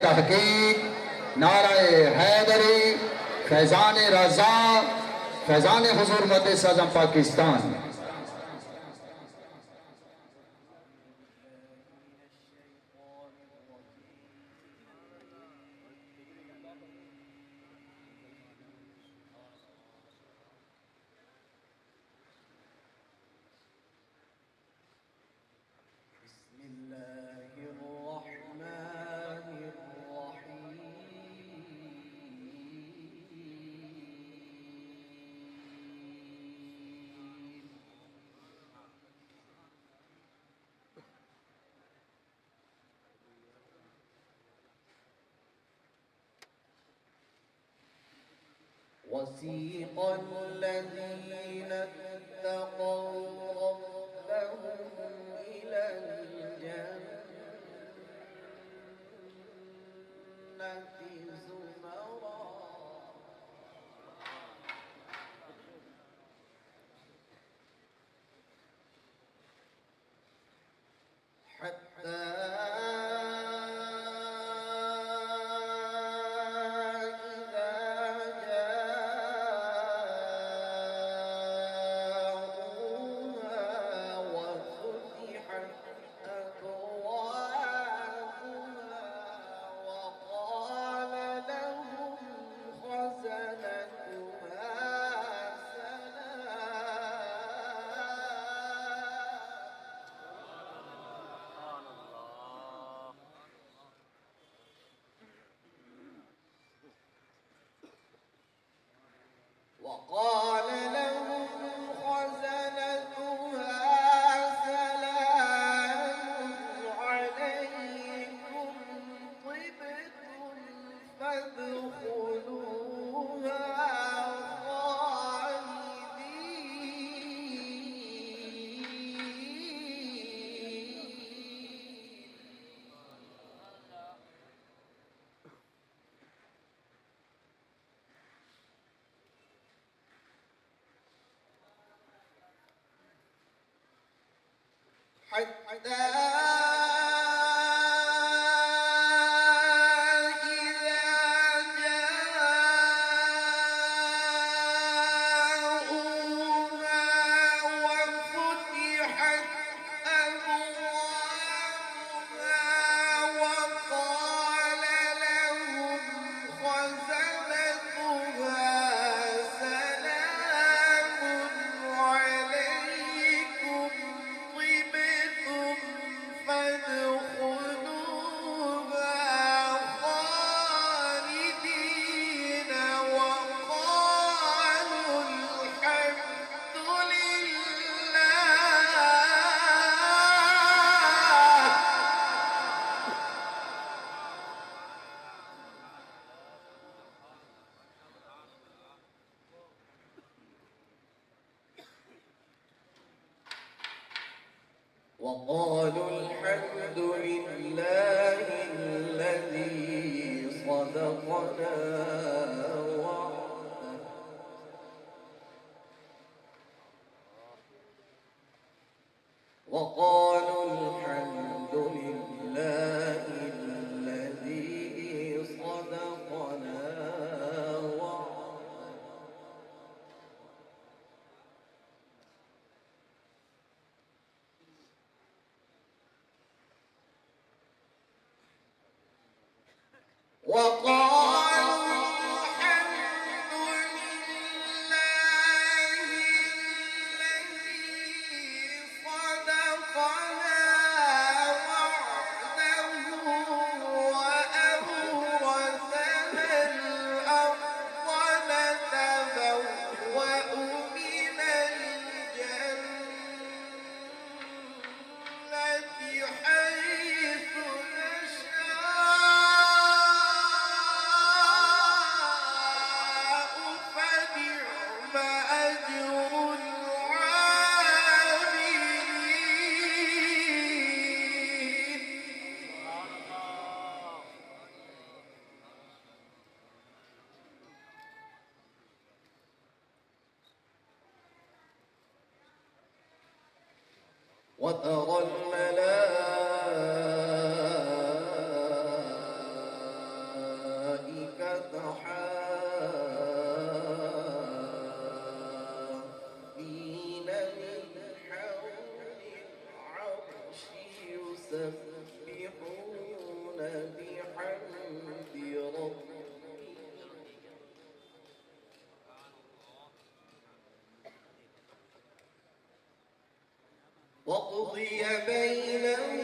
تحقیق نعرہ حیدری فیضان رضا فیضان حضور مجلس اعظم پاکستان وسيق الذين اتقوا ربهم إلى الجنة زمرا حتى وقال لهم خزنتها سلام عليكم طبتم فادخلوها حتى وقالوا الحمد لله الذي صدقنا وعده وقالوا الحمد لله الذي صدقنا وعده وقالوا الحمد لله الذي صدقنا وعده وأورثنا الأرض نتبوأ من الجنة حيث وترى الملائكة والحافين من حول العرش يسبحون بحمد ربهم وقضي بينهم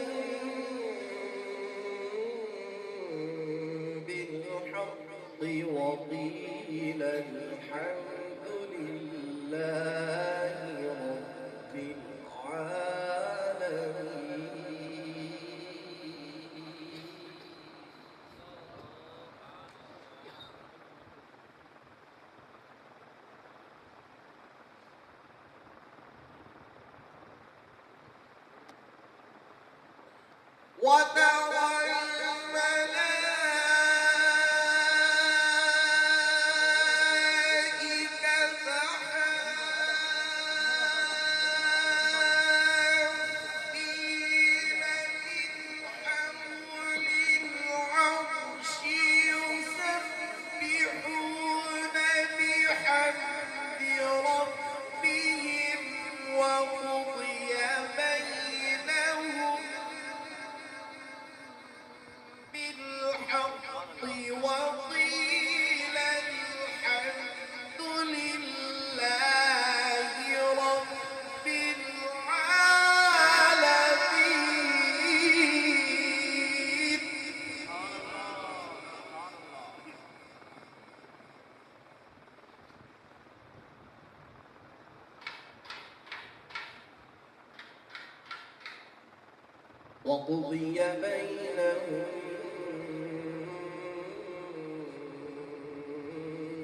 بالحق وقيل الحمد لله رب العالمين. وترى الملائكة حافين من حول العرش يسبحون بحمد ربهم وقضي بينهم بالحق وقيل الحمد لله رب العالمين. وقضي بينهم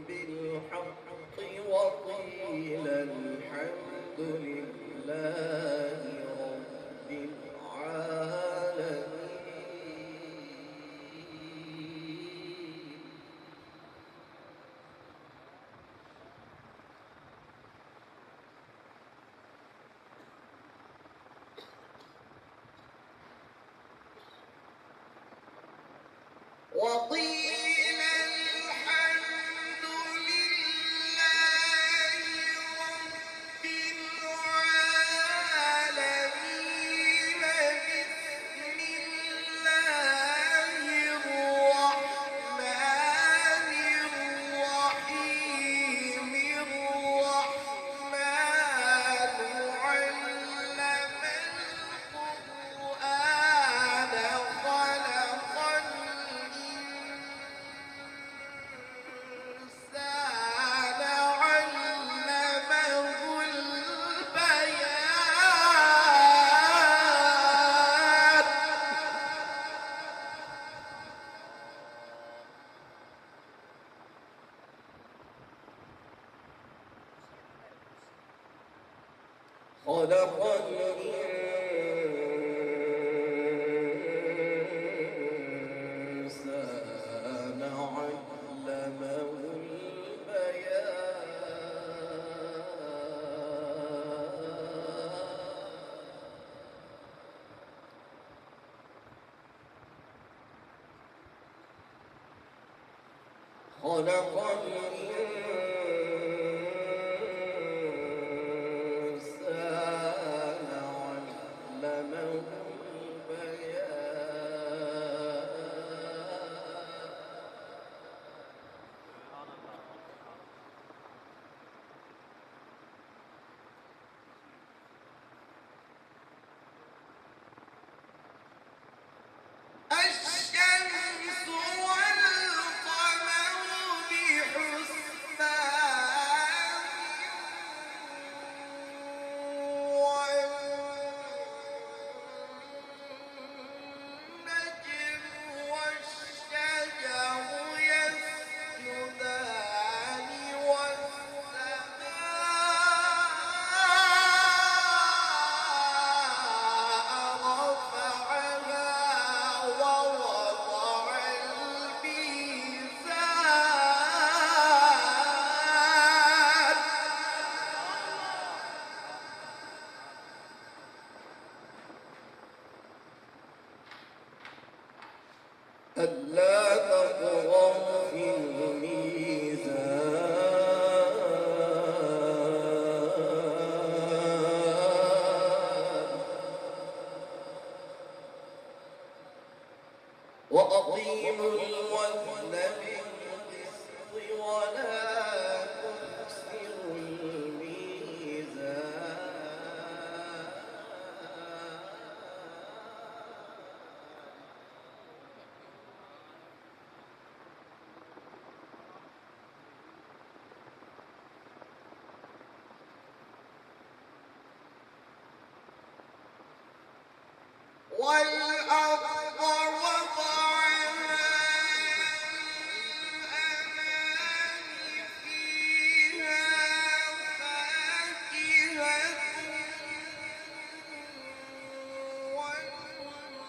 بالحق وقيل الحمد لله رب العالمين. وقيل الحمد لله رب العالمين. بسم الله الرحمن الرحيم. الرحمن علم القرآن خلق الإنسان علمه البيان. خلق الإنسان علمه البيان. خلق الإنسان علمه الشمس والقمر بحسبان. وأقيموا الوزن بالقسط ولا تخسروا الميزان والأرض وضعها للأنام فيها فاكهة والنخل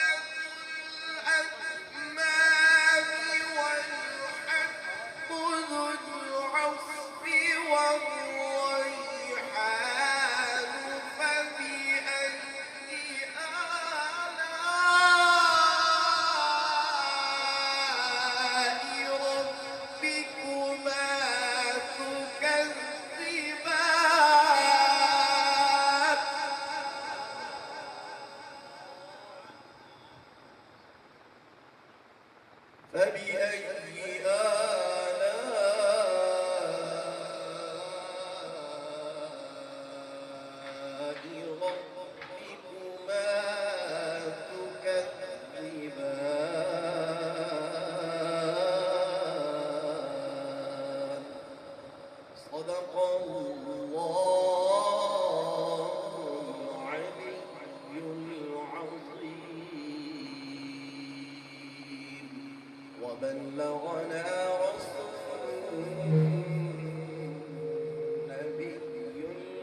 ذات الأكمام والحب ذو العصف والريحان فبأي آلاء ربكما تكذبان فبأي آلاء ربكما تكذبان صدق الله العلي العظيم وبلغنا رسوله النبي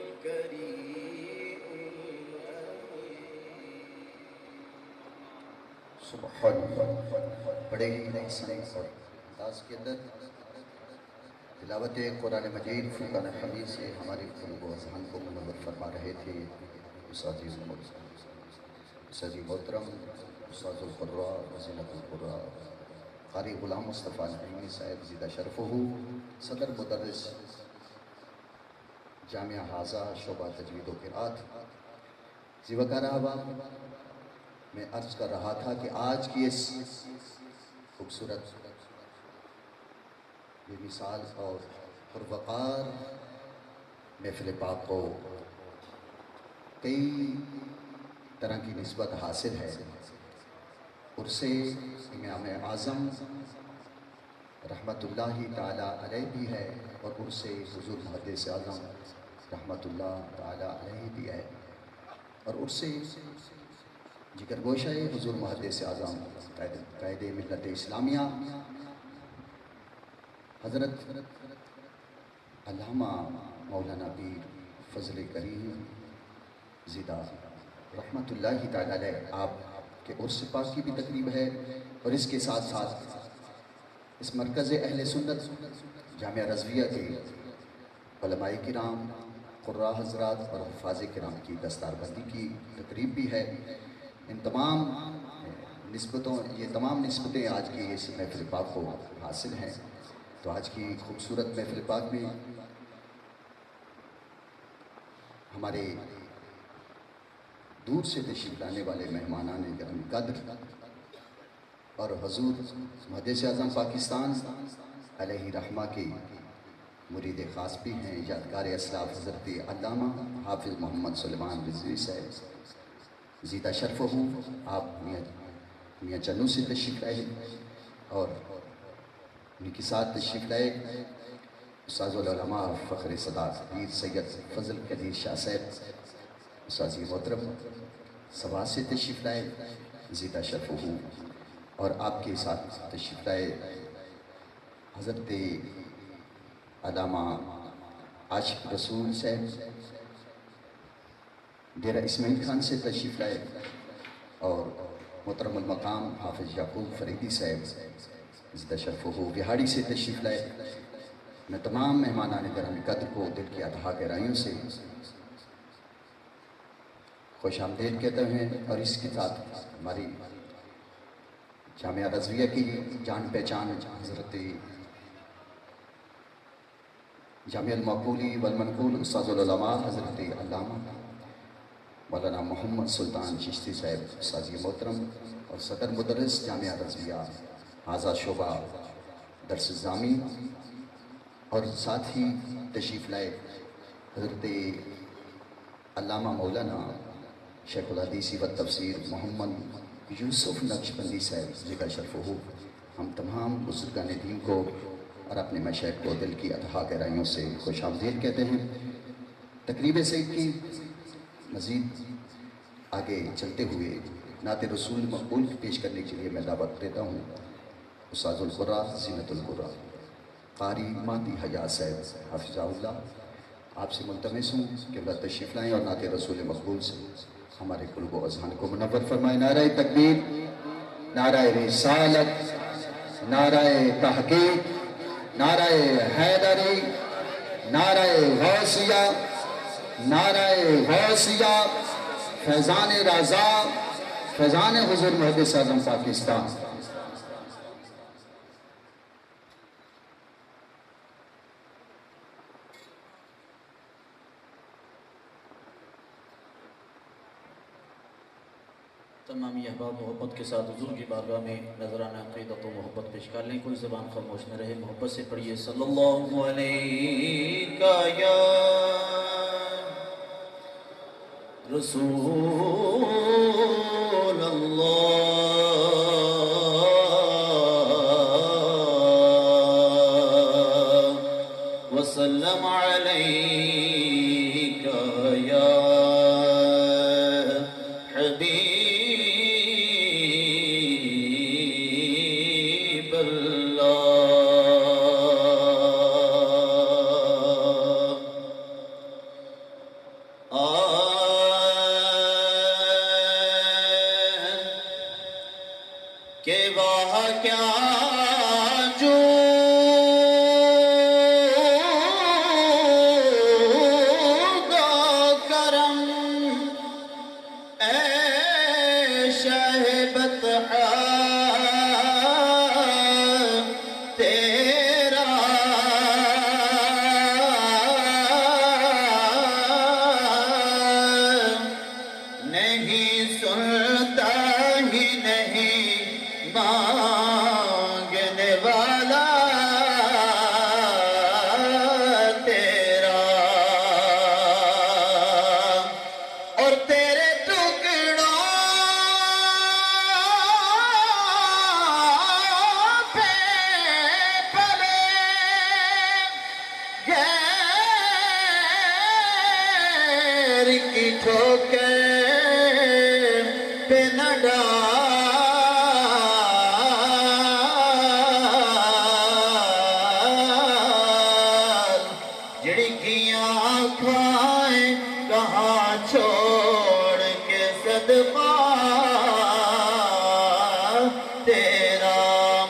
الكريم سبحان اللہ. بڑے ہی احسن اور انداز کے اندر تلاوت قرآن مجید فرقان حمید سے ہمارے قلوب و اذہان کو منور فرما رہے تھے استاد محترم استاد القراء وزینت القراء قاری غلام مصطفیٰ نعیمی صاحب زیدہ شرفہ صدر مدرس جامعہ حاضہ شعبہ تجوید و قرآت. زیوکار احباب، میں عرض کر رہا تھا کہ آج کی اس خوبصورت بے مثال اور پروقار محفل پاک کو کئی طرح کی نسبت حاصل ہے. عرص امام اعظم رحمت اللہ تعالی علیہ بھی ہے اور عرص حضور محدث اعظم رحمت اللہ تعالی علیہ بھی ہے اور عرص جگر گوشہ حضور محدث اعظم قائد ملت اسلامیہ حضرت علامہ مولانا پیر فضل کریم زیدہ رحمت اللہ تعالی علیہ آپ کے عرس پاک کی بھی تقریب ہے اور اس کے ساتھ ساتھ اس مرکز اہل سنت جامعہ رضویہ کے علماء کرام قراء حضرات اور حفاظ کرام کی دستار بندی کی تقریب بھی ہے. ان تمام یہ تمام نسبتیں آج کی اس محفل پاک کو حاصل ہیں. تو آج کی خوبصورت محفل پاک میں ہمارے دور سے تشریف لانے والے مہمانان گرامی قدر اور حضور محدث اعظم پاکستان علیہ رحمہ کے مرید خاص بھی ہیں یادگار اسلاف حضرت علامہ حافظ محمد سلیمان رضوی صاحب زیدہ شرف ہوں. آپ میاں چنو سے تشریف لائے اور ان کے ساتھ تشریف لائے استاذ العلماء فخر صدات پیر سید فضل قدیر شاہ صاحب استاذ محترم سبا سے تشریف لائے زیدہ شرف ہوں اور آپ کے ساتھ تشریف لائے حضرت علامہ عاشق رسول صاحب ڈیرہ اسماعیل خان سے تشریف لائے اور محترم المقام حافظ یعقوب فریدی صاحب زیدہ شرف ہو بہاڑی سے تشریف لائے. میں تمام مہمانان گرامی قدر کو دل کی اتحا گہرائیوں سے خوش آمدید کہتے ہیں اور اس کے ساتھ ہماری جامعہ رضویہ کی جان پہچان حضرت جامعہ المعقولی والمنقول استاذ العلماء حضرت علامہ مولانا محمد سلطان چشتی صاحب سازی محترم اور صدر مدرس جامعہ رضویہ حاضہ شعبہ درس زامی، اور ساتھ ہی تشریف لائے حضرت علامہ مولانا شیخ الحدیث و تفسیر محمد یوسف نقشبندی صاحب ذکر شرف ہو، ہم تمام بزرگان دین کو اور اپنے مشائخ کو دل کی اتحا گہرائیوں سے خوش آمدید کہتے ہیں۔ تقریب سعید کی مزید آگے چلتے ہوئے نعت رسول مقبول پیش کرنے کے لیے میں دعوت دیتا ہوں استاذ القرآ زینت القرآ قاری مہدی حیات صاحب حافظہ اللہ۔ آپ سے ملتمس ہوں کہ وہ تشریف لائیں اور نعت رسول مقبول سے ہمارے قلوب و اذہان کو منور فرمائیں۔ نعرہ تکبیر، نعرہ رسالت، نعرہ تحقیق، نعرہ حیدری، نعرہ غوثیہ، نعرہ غوثیہ، فیضان رضا، فیضان حضور محدث اعظم پاکستان۔ تمامی احباب محبت کے ساتھ حضور کی بارگاہ میں نظرانہ عقیدت و محبت پیش کر لیں، کوئی زبان خاموش نہ رہے، محبت سے پڑھیے صلی اللہ علیہ یا رسول اللہ وسلم علیہ یا کہ واہ کیا جو کرم اے شاہ بطحا تیرا نہیں سنتا ہی نہیں مانگنے والا تیرا، اور تیرے ٹکڑوں پہ پلے غیر کی ٹھوکر پہ نہ ڈال، جھڑکیاں کھائیں کہاں چھوڑ کے صدقہ تیرا۔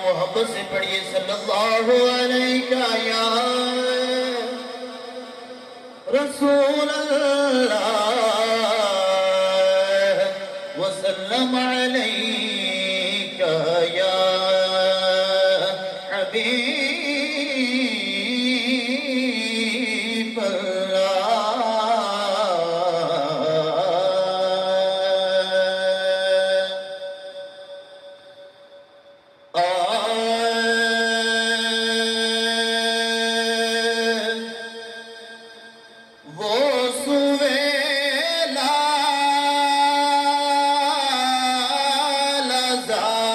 محبت سے پڑھیے صلی اللہ علیہ یا رسول اللہ وسلم علیہ یا حبیب اللہ۔ وہ سویلا لزار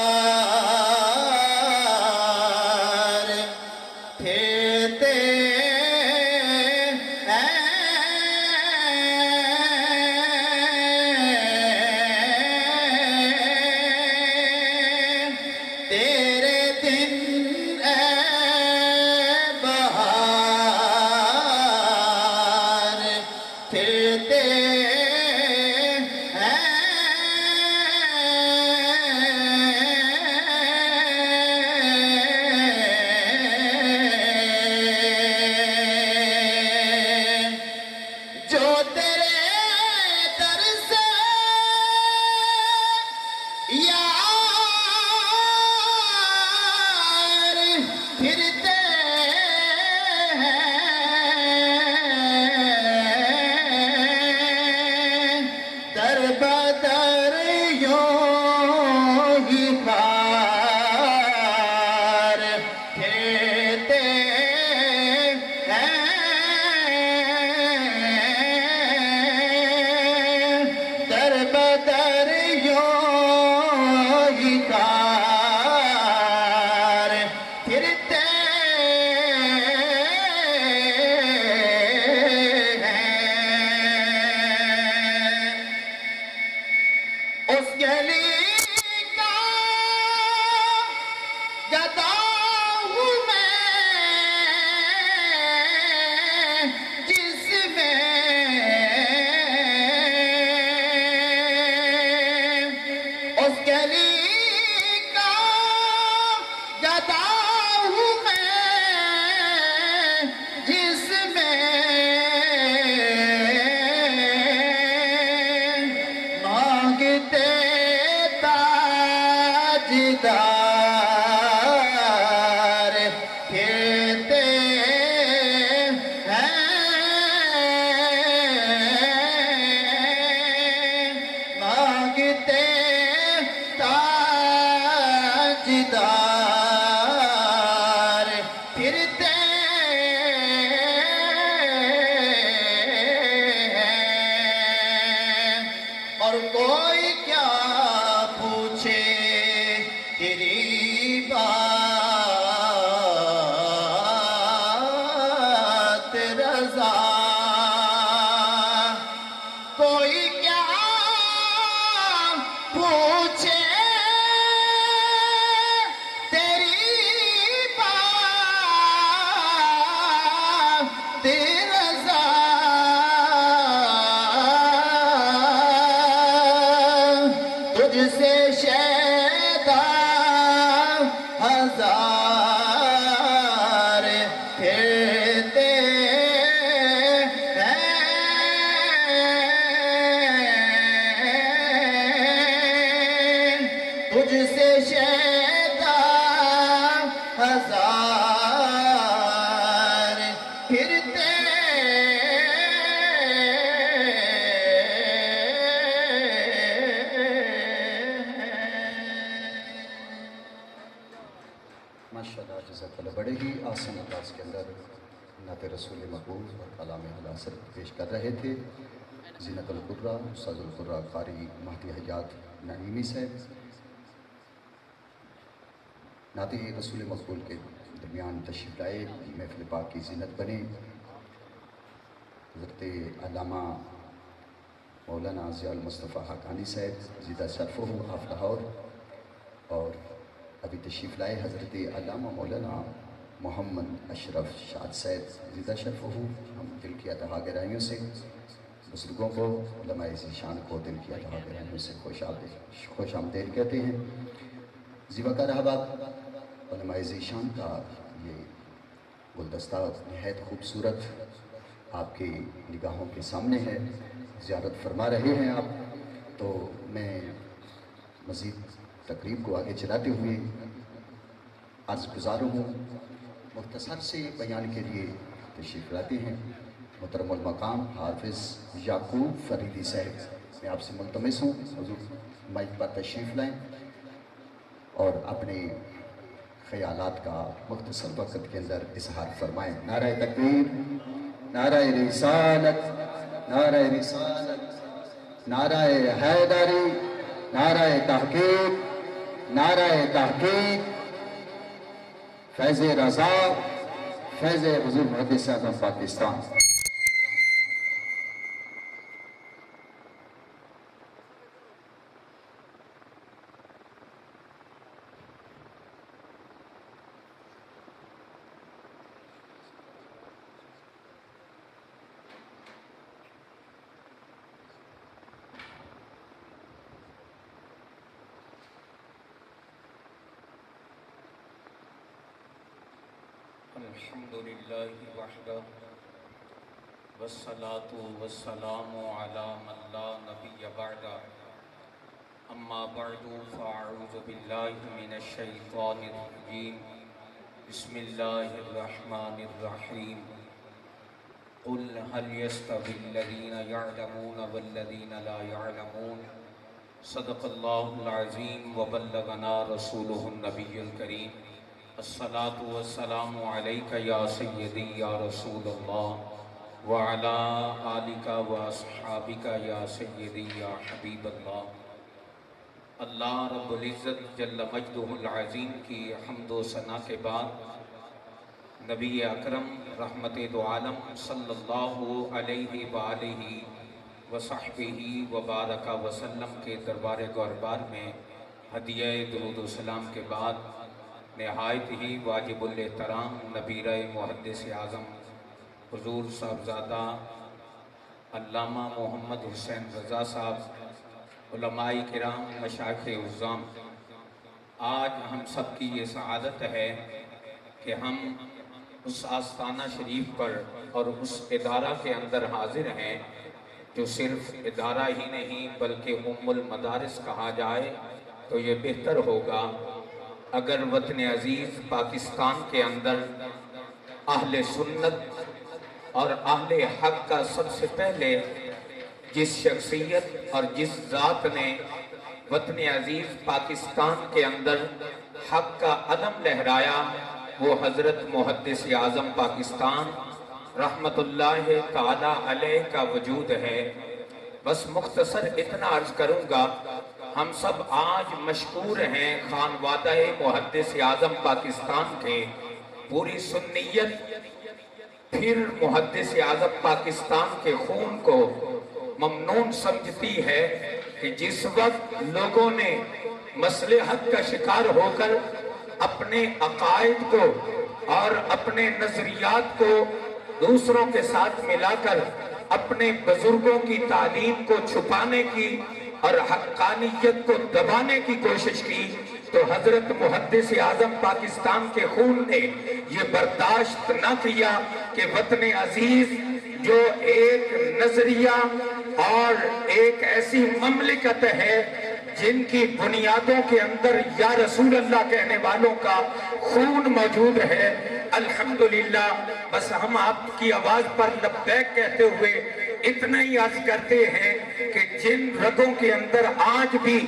پیدا ہوں میں جس میں مانگتے تاجدار پھرتے ہیں، مانگتے تاجدار پھرتے ہیں، اور کوئی کیا پوچھے تیری بات رضا، کوئی کیا پوچھے تیری بات رضا، تجھ سے شیدا ہزار پھرتے ہیں، تجھ سے شیدا ہزار پھرتے ماشاءاللہ، جزاک اللہ۔ بڑے ہی آسان انداز کے اندر نعت رسول مقبول اور کلام اعلی حضرت پیش کر رہے تھے زینت القرہ استاذ القرہ قاری مہدی حیات نعیمی صاحب۔ نعت رسول مقبول کے درمیان تشریف لائے، محفل پاک کی زینت بنے حضرت علامہ مولانا ضیاء المصطفیٰ حقانی صاحب زیدہ شرفہ آف لاہور، اور ابھی تشریف لائے حضرت علامہ مولانا محمد اشرف شاد صاحب زیدہ شرفہ۔ ہم دل کی اتحا گرائیوں سے بزرگوں کو، علماء ذیشان کو دل کی اتحا گرائیوں سے خوش آمدید کہتے ہیں۔ زیوکار احباب، علماء ذیشان کا یہ گلدستہ نہایت خوبصورت آپ کی نگاہوں کے سامنے ہے، زیارت فرما رہے ہیں آپ، تو میں مزید تقریب کو آگے چلاتے ہوئے عرض گزار ہوں، مختصر سے بیان کے لیے تشریف لاتے ہیں محترم المقام حافظ یعقوب فریدی صاحب۔ میں آپ سے ملتمس ہوں حضور مائک پر تشریف لائیں اور اپنے خیالات کا مختصر وقت کے اندر اظہار فرمائیں۔ نعرہ تکبیر، نعرہ رسالت، نعرہ رسالت، نعرہ حیدری، نعرہ تحقیق، نعرہ تحقیق، فیض رضا، فیض حضور محدث اعظم پاکستان۔ الحمد لله وحده والصلاة والسلام على من لا نبي بعده، أما بعد فأعوذ بالله من الشيطان الرجيم، بسم الله الرحمن الرحيم، قل هل يستوي الذين يعلمون والذين لا يعلمون، صدق الله العظيم وبلغنا رسوله النبي الكريم، الصلاة والسلام عليك يا سيدي يا رسول الله وعلى آلك وأصحابك يا سيدي يا حبيب الله۔ اللہ رب العزت جل مجدہ العظیم کی حمد و ثنا کے بعد نبی اکرم رحمت دو عالم صلی اللہ علیہ وآلہ وصحبہ وبارک وسلم کے دربار گوربار میں ہدیہ درود و سلام کے بعد نہایت ہی واجب الاحترام نبیرہ محدث اعظم حضور صاحبزادہ علامہ محمد حسین رضا صاحب، علماء کرام، مشائخ عظام، آج ہم سب کی یہ سعادت ہے کہ ہم اس آستانہ شریف پر اور اس ادارہ کے اندر حاضر ہیں جو صرف ادارہ ہی نہیں بلکہ ام المدارس کہا جائے تو یہ بہتر ہوگا اگر وطن عزیز پاکستان کے اندر اہل سنت اور اہل حق کا سب سے پہلے جس شخصیت اور جس ذات نے وطن عزیز پاکستان کے اندر حق کا علم لہرایا وہ حضرت محدث اعظم پاکستان رحمت اللہ تعالی علیہ کا وجود ہے۔ بس مختصر اتنا عرض کروں گا، ہم سب آج مشکور ہیں خانوادہ محدث اعظم پاکستان کے، پوری سنیت پھر محدث اعظم پاکستان کے خون کو ممنون سمجھتی ہے کہ جس وقت لوگوں نے مصلحت کا شکار ہو کر اپنے عقائد کو اور اپنے نظریات کو دوسروں کے ساتھ ملا کر اپنے بزرگوں کی تعلیم کو چھپانے کی اور حقانیت کو دبانے کی کوشش کی تو حضرت محدث اعظم پاکستان کے خون نے یہ برداشت نہ کیا کہ وطن عزیز جو ایک نظریہ اور ایک ایسی مملکت ہے جن کی بنیادوں کے اندر یا رسول اللہ کہنے والوں کا خون موجود ہے، الحمدللہ بس ہم آپ کی آواز پر لبیک کہتے ہوئے اتنا ہی عرض کرتے ہیں کہ جن رگوں کے اندر آج بھی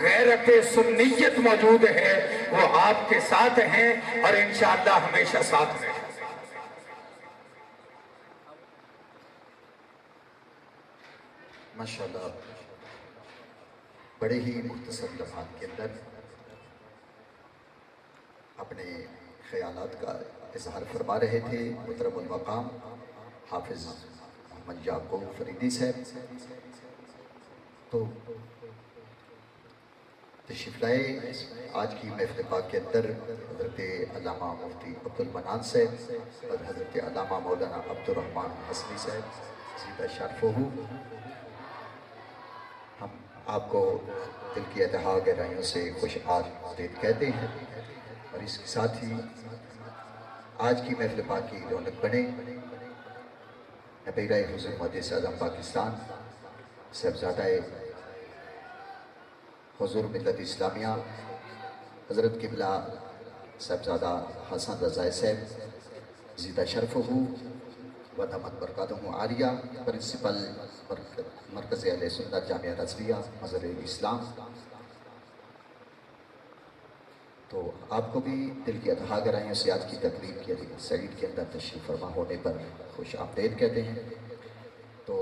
غیرت سنیت موجود ہے وہ آپ کے ساتھ ہیں اور انشاءاللہ ہمیشہ ساتھ ہیں۔ ماشاءاللہ بڑے ہی مختصر لمحات کے اندر اپنے خیالات کا اظہار فرما رہے تھے محترم المقام حافظ محمد یعقوب فریدی صاحب۔ تو تشریف لائے آج کی محفل پاک کے اندر حضرت علامہ مفتی عبد المنان صاحب اور حضرت علامہ مولانا عبد الرحمن حسنی صاحب، زیدہ شرف ہو۔ ہم آپ کو دل کی اتحاد گہرائیوں سے خوش آمدید کہتے ہیں اور اس کے ساتھ ہی آج کی محفل پاک کی رونق بنے نبیرہ حضور محدث اعظم پاکستان صاحبزادہ حضور ملت اسلامیہ حضرت قبلہ صاحبزادہ حسن رضا صاحب، زیدہ شرف ہو و دامت برکاتہ عالیہ، پرنسپل مرکز اہل سنت جامعہ رضویہ مظہر اسلام۔ تو آپ کو بھی دل کی اتحاد گہرائیوں سے آج کی تقریب کے لیے سعید کے اندر تشریف فرما ہونے پر خوش آمدید کہتے ہیں۔ تو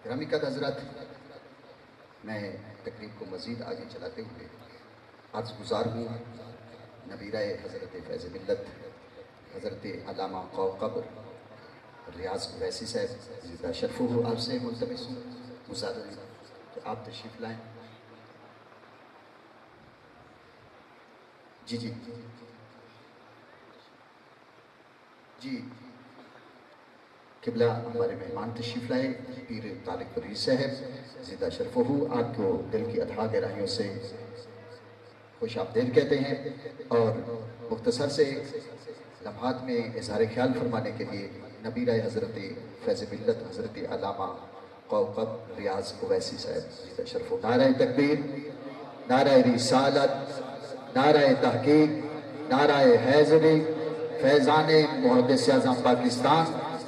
گرامی قدر حضرات، میں تقریب کو مزید آگے چلاتے ہوئے عرض گزار ہوں نبیرہ حضرت فیض ملت حضرت علامہ قبر ریاض اویسی صاحب، زیدہ شرف ہو، آپ سے ملتمس ہوں گزارش کہ آپ تشریف لائیں۔ جی قبلہ ہمارے مہمان تشریف لائے پیر طارق پریر صاحب، زیدہ شرف ہو، آپ کو دل کی اتحاد گہرائیوں سے خوش آمدید کہتے ہیں اور مختصر سے لمحات میں اظہار خیال فرمانے کے لیے نبیرہ حضرت فیض ملت حضرت علامہ قوقب ریاض اویسی صاحب، زیدہ شرف ہو۔ نعرہ تکبیر، نعرہ رسالت، نعرہ تحقیق، نعرہ حیدری، فیضان محدث اعظم پاکستان،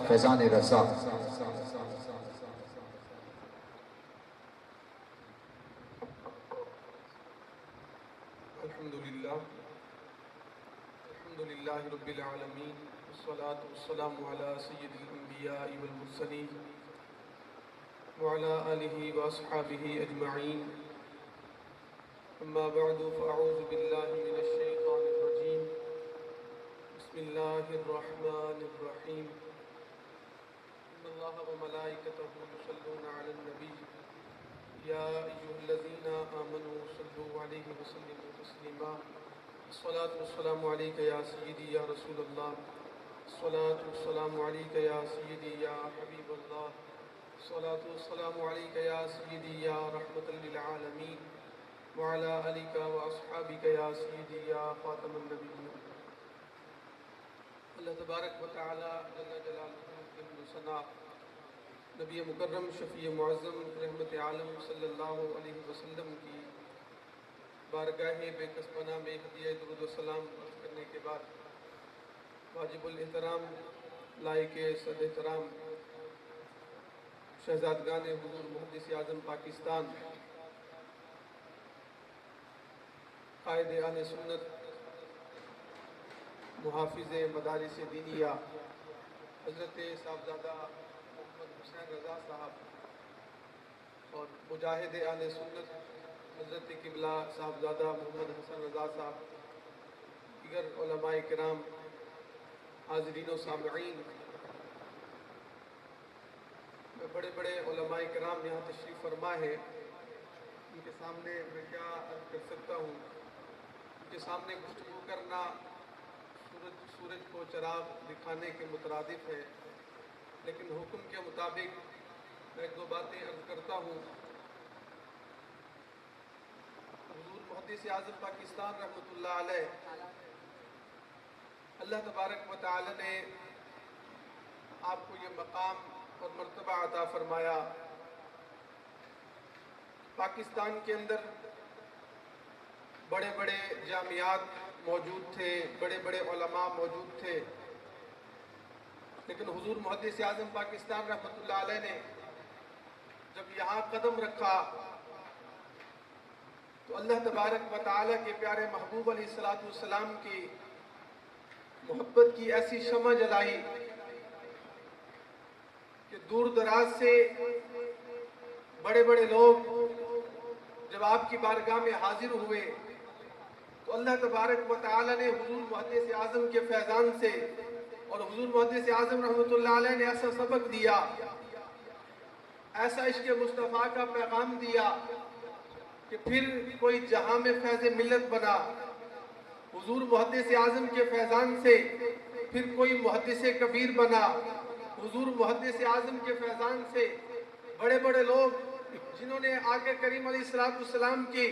فیضان رضا۔ الحمدللہ رب العالمین، والصلاة والسلام علی سید الانبیاء والمرسلین وعلی آلہ واصحابہ اجمعین، اما بعد فاعوذ باللہ من الشیطان الرجیم، بسم اللہ الرحمن الرحیم، ان اللہ وملائکتہ یصلون علی النبی یا ایھا الذین آمنوا صلوا علیہ وسلموا تسلیما، الصلاة والسلام علیکہ یا سیدی یا رسول اللہ، الصلاة والسلام علیکہ یا سیدی یا حبیب اللہ، الصلاة والسلام علیکہ یا سیدی یا رحمت للعالمین، وعلى آلك وأصحابك يا سيدي يا خاتم النبيين۔ اللہ تبارک و تعالی جل جلالہ ابن ثنا نبی مکرم شفیع معظم رحمت عالم صلی اللہ علیہ وسلم کی بارگاہ بے کسبانہ میں ہدیہ درود و سلام عرض کرنے کے بعد واجب الاحترام لائق صد احترام شہزادگان حضور محدث اعظم پاکستان، قائد اہل سنت، محافظ مدارس دینیہ حضرت صاحبزادہ محمد حسین رضا صاحب اور مجاہد اہل سنت حضرت قبلہ صاحبزادہ محمد حسن رضا صاحب، دیگر علماء کرام، حاضرین و سامعین، بڑے بڑے علماء کرام یہاں تشریف فرما ہے، ان کے سامنے میں کیا عرض کر سکتا ہوں؟ ان کے سامنے گفتگو کرنا سورج کو چراغ دکھانے کے مترادف ہے، لیکن حکم کے مطابق میں ایک دو باتیں عرض کرتا ہوں۔ حضور محدث اعظم پاکستان رحمۃ اللہ علیہ، اللہ تبارک و تعالی نے آپ کو یہ مقام اور مرتبہ عطا فرمایا۔ پاکستان کے اندر بڑے بڑے جامعات موجود تھے، بڑے بڑے علماء موجود تھے، لیکن حضور محدث اعظم پاکستان رحمۃ اللہ علیہ نے جب یہاں قدم رکھا تو اللہ تبارک و تعالیٰ کے پیارے محبوب علیہ الصلوۃ والسلام کی محبت کی ایسی شمع جلائی کہ دور دراز سے بڑے بڑے لوگ جب آپ کی بارگاہ میں حاضر ہوئے تو اللہ تبارک و تعالیٰ نے حضور محدث اعظم کے فیضان سے اور حضور محدث اعظم رحمۃ اللہ علیہ نے ایسا سبق دیا، ایسا عشق مصطفیٰ کا پیغام دیا کہ پھر کوئی جہاں میں فیض ملت بنا۔ حضور محدث اعظم کے فیضان سے پھر کوئی محدث کبیر بنا۔ حضور محدث اعظم کے فیضان سے بڑے بڑے لوگ جنہوں نے آقا کریم علیہ السلام کی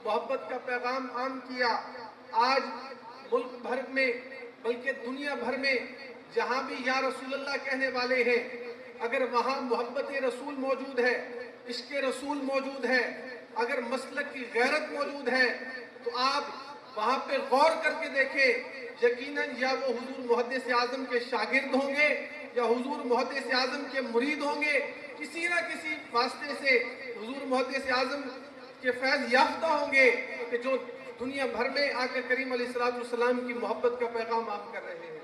محبت کا پیغام عام کیا، آج ملک بھر میں بلکہ دنیا بھر میں جہاں بھی یا رسول اللہ کہنے والے ہیں، اگر وہاں محبت رسول موجود ہے، عشق رسول موجود ہے، اگر مسلک کی غیرت موجود ہے تو آپ وہاں پہ غور کر کے دیکھیں، یقیناً یا وہ حضور محدث اعظم کے شاگرد ہوں گے یا حضور محدث اعظم کے مرید ہوں گے، کسی نہ کسی واسطے سے حضور محدث اعظم کے فیض یافتہ ہوں گے کہ جو دنیا بھر میں آقا کریم علیہ السلام کی محبت کا پیغام عام کر رہے ہیں۔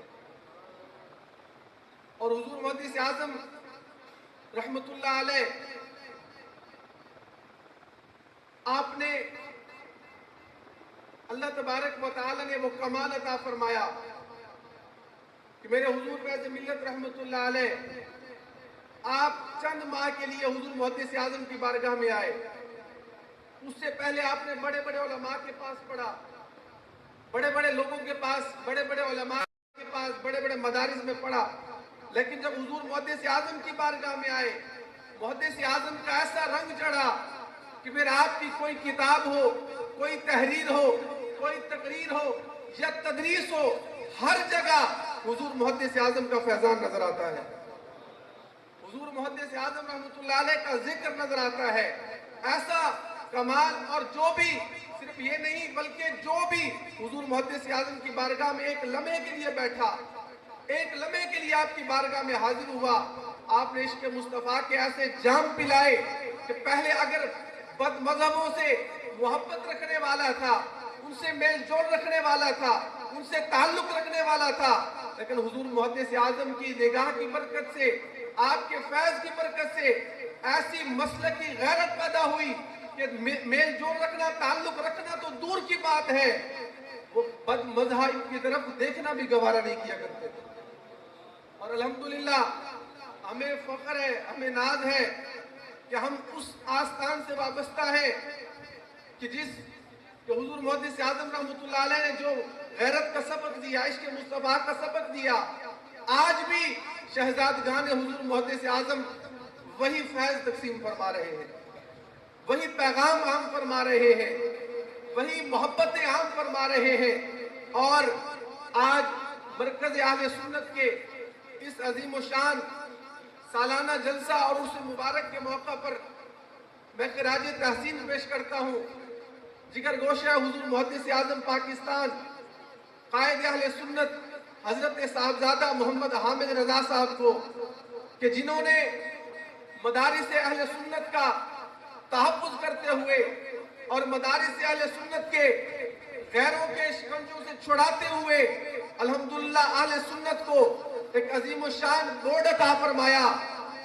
اور حضور محدث اعظم رحمت اللہ علیہ، آپ نے اللہ تبارک و تعالی نے وہ کمال عطا فرمایا کہ میرے حضور فیض ملت رحمت اللہ علیہ، آپ چند ماہ کے لیے حضور محدث اعظم کی بارگاہ میں آئے۔ اس سے پہلے آپ نے بڑے بڑے علماء کے پاس پڑھا، بڑے بڑے لوگوں کے پاس، بڑے بڑے علماء کے پاس، بڑے بڑے مدارس میں پڑھا، لیکن جب حضور محدث اعظم کی بارگاہ میں آئے، محدث اعظم کا ایسا رنگ چڑھا کہ پھر آپ کی کوئی کتاب ہو، کوئی تحریر ہو، کوئی تقریر ہو یا تدریس ہو، ہر جگہ حضور محدث اعظم کا فیضان نظر آتا ہے، حضور محدث اعظم رحمت اللہ علیہ کا ذکر نظر آتا ہے۔ ایسا کمال، اور جو بھی، صرف یہ نہیں بلکہ جو بھی حضور محدث اعظم کی بارگاہ میں ایک لمحے کے لیے بیٹھا، ایک لمحے کے لیے آپ کی بارگاہ میں حاضر ہوا، آپ نے عشق مصطفیٰ کے ایسے جام پلائے کہ پہلے اگر بد مذہبوں سے محبت رکھنے والا تھا، ان سے میل جول رکھنے والا تھا، ان سے تعلق رکھنے والا تھا، لیکن حضور محدث اعظم کی نگاہ کی برکت سے، آپ کے فیض کی برکت سے ایسی مسلک کی غیرت پیدا ہوئی کہ میل جول رکھنا، تعلق رکھنا تو دور کی بات ہے، وہ بد مذہب کی طرف دیکھنا بھی گوارا نہیں کیا کرتے تھے۔ اور الحمدللہ ہمیں فخر ہے، ہمیں ناز ہے کہ ہم اس آستان سے وابستہ ہیں کہ حضور محدث اعظم رحمت اللہ علیہ نے جو غیرت کا سبق دیا، عشق مصطفیٰ کا سبق دیا، آج بھی شہزادگان حضور محدث اعظم وہی فیض تقسیم فرما رہے ہیں، وہی پیغام عام فرما رہے ہیں۔ وہی محبتیں عام فرما رہے ہیں۔ اور آج مرکز اہل سنت کے اس عظیم و شان سالانہ جلسہ اور اس مبارک کے موقع پر میں خراج تحسین پیش کرتا ہوں جگر گوشہ حضور محدث اعظم پاکستان قائد اہل سنت حضرت صاحبزادہ محمد حامد رضا صاحب کو، کہ جنہوں نے مدارس اہل سنت کا تحفظ کرتے ہوئے اور مدارس اہل سنت کے غیروں کے شکنجوں سے چھڑاتے ہوئے الحمدللہ اہل سنت کو ایک عظیم و شان بورڈ عطا فرمایا،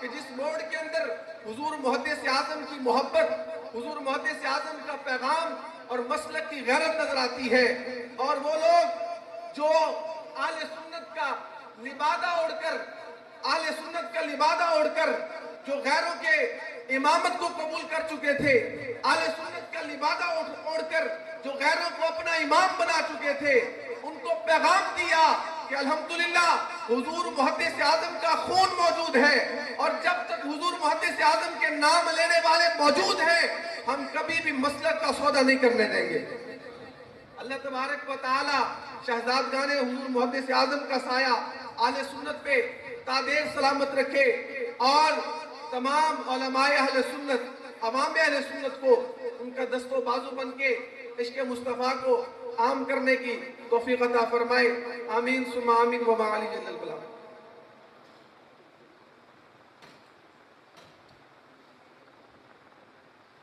کہ جس بورڈ کے اندر حضور محدث اعظم کی محبت، حضور محدث اعظم کا پیغام اور مسلک کی غیرت نظر آتی ہے۔ اور وہ لوگ جو اہل سنت کا لبادہ اوڑھ کر جو غیروں کے امامت کو قبول کر چکے تھے، اہل سنت کا لبادہ اوڑھ کر جو غیروں کو اپنا امام بنا چکے تھے، ان کو پیغام دیا کہ الحمدللہ حضور محدث اعظم کا خون موجود ہے، اور جب تک حضور محدث اعظم کے نام لینے والے موجود ہیں ہم کبھی بھی مسلک کا سودا نہیں کرنے دیں گے۔ اللہ تبارک و تعالی شہزادگان حضور محدث اعظم کا سایہ اہل سنت پہ تادیر سلامت رکھے، اور تمام علماء اہل سنت، عوام اہل سنت کو ان کا دست و بازو بن کے عشق مصطفیٰ کو عام کرنے کی توفیق عطا فرمائے۔ آمین ثم آمین و ما علی جل البلاغ۔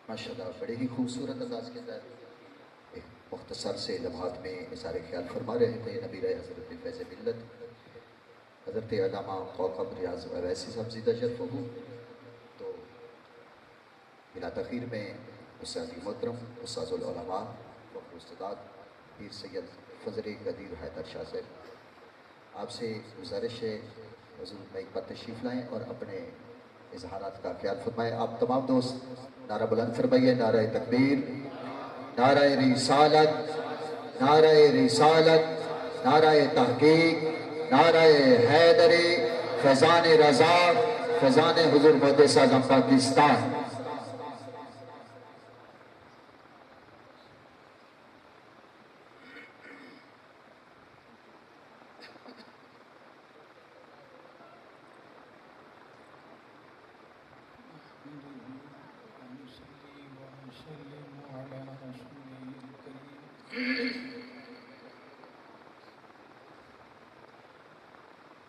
ماشاءاللہ بڑے ہی خوبصورت انداز کے اندر ایک مختصر سے لمحات میں اظہار خیال فرما رہے تھے نبی رہے حضرت فیض ملت حضرت علامہ کوکب ریاض اویسی صاحب زیدہ شرف ہو۔ تو بلا تاخیر میں استاد محترم استاذ العلماء وفد استاد پیر سید فضل قدیر حیدر شاہ صاحب، آپ سے گزارش ہے حضور میں ایک بار تشریف لائیں اور اپنے اظہارات کا خیال فرمائیں۔ آپ تمام دوست نعرہ بلند فرمائیے، نعرہ تکبیر، نعرہ رسالت، نعرہ رسالت، نعرہ تحقیق، نعرہ حیدری، فیضان رضا، فیضان حضور محدث اعظم پاکستان۔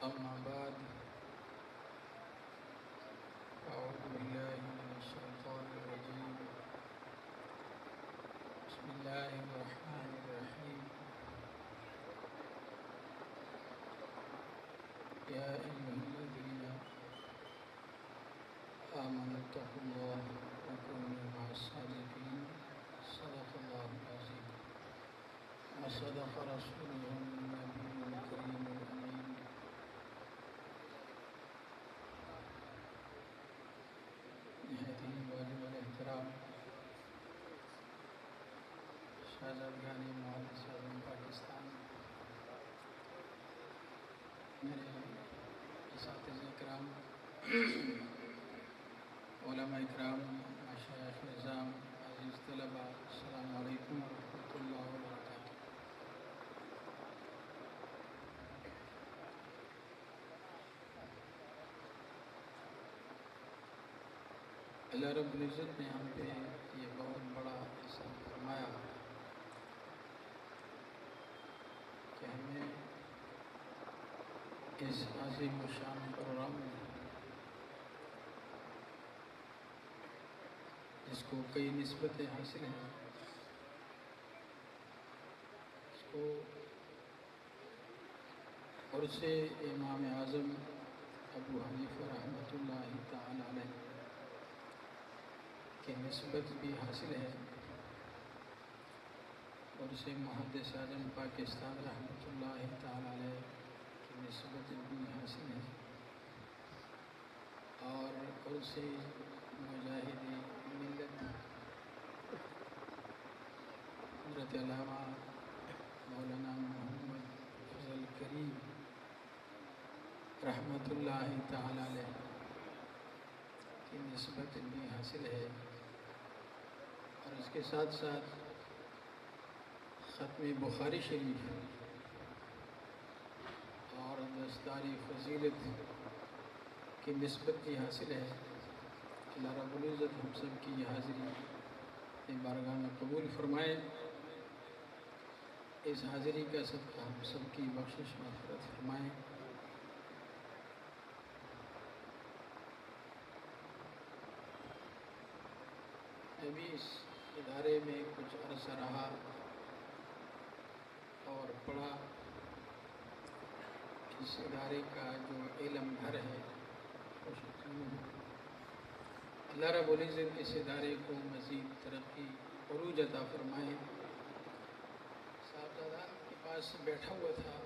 أما بعد أعوذ بالله من الشيطان الرجيم بسم الله الرحمن الرحيم يا أيها الذين آمنوا اتقوا الله وكونوا مع الصادقين صدق الله العظيم وصدق رسوله النبي الكريم الأمين واجب الاحترام شہزادگان محدث اعظم پاکستان، میرے اساتذہ اکرام، علماء اکرام، مشائخ نظام، عزیز طلباء، السلام علیکم ورحمۃ اللہ وبرکاتہ۔ اللہ رب العزت نے ہم پہ یہ بہت بڑا احسان فرمایا کہ ہمیں اس عظیم و شان پروگرام میں، جس کو کئی نسبتیں حاصل ہیں، اس کو اور سے امام اعظم ابو حنیفہ رحمۃ اللہ تعالی علیہ کی نسبت بھی حاصل ہے، اور اسے محدث اعظم پاکستان رحمۃ اللہ تعالی علیہ کی نسبت بھی حاصل ہے، اور اسے مجاہد ملت حضرت علامہ مولانا محمد فضل کریم رحمۃ اللہ تعالی علیہ کی نسبت بھی حاصل ہے، اور اس کے ساتھ ساتھ ختم بخاری شریف اور دستاری فضیلت کی نسبت بھی حاصل ہے. اللہ رب العزت ہم سب کی یہ حاضری بارگاہ میں قبول فرمائے. اس حاضری کا صدقہ ہم سب کی بخشش مغفرت فرمائے. میں بھی اس ادارے میں کچھ عرصہ رہا اور پڑھا. اس ادارے کا جو علم گھر ہے اللہ رب العزت اس ادارے کو مزید ترقی عروج عطا فرمائے. صاحبزادان کے پاس بیٹھا ہوا تھا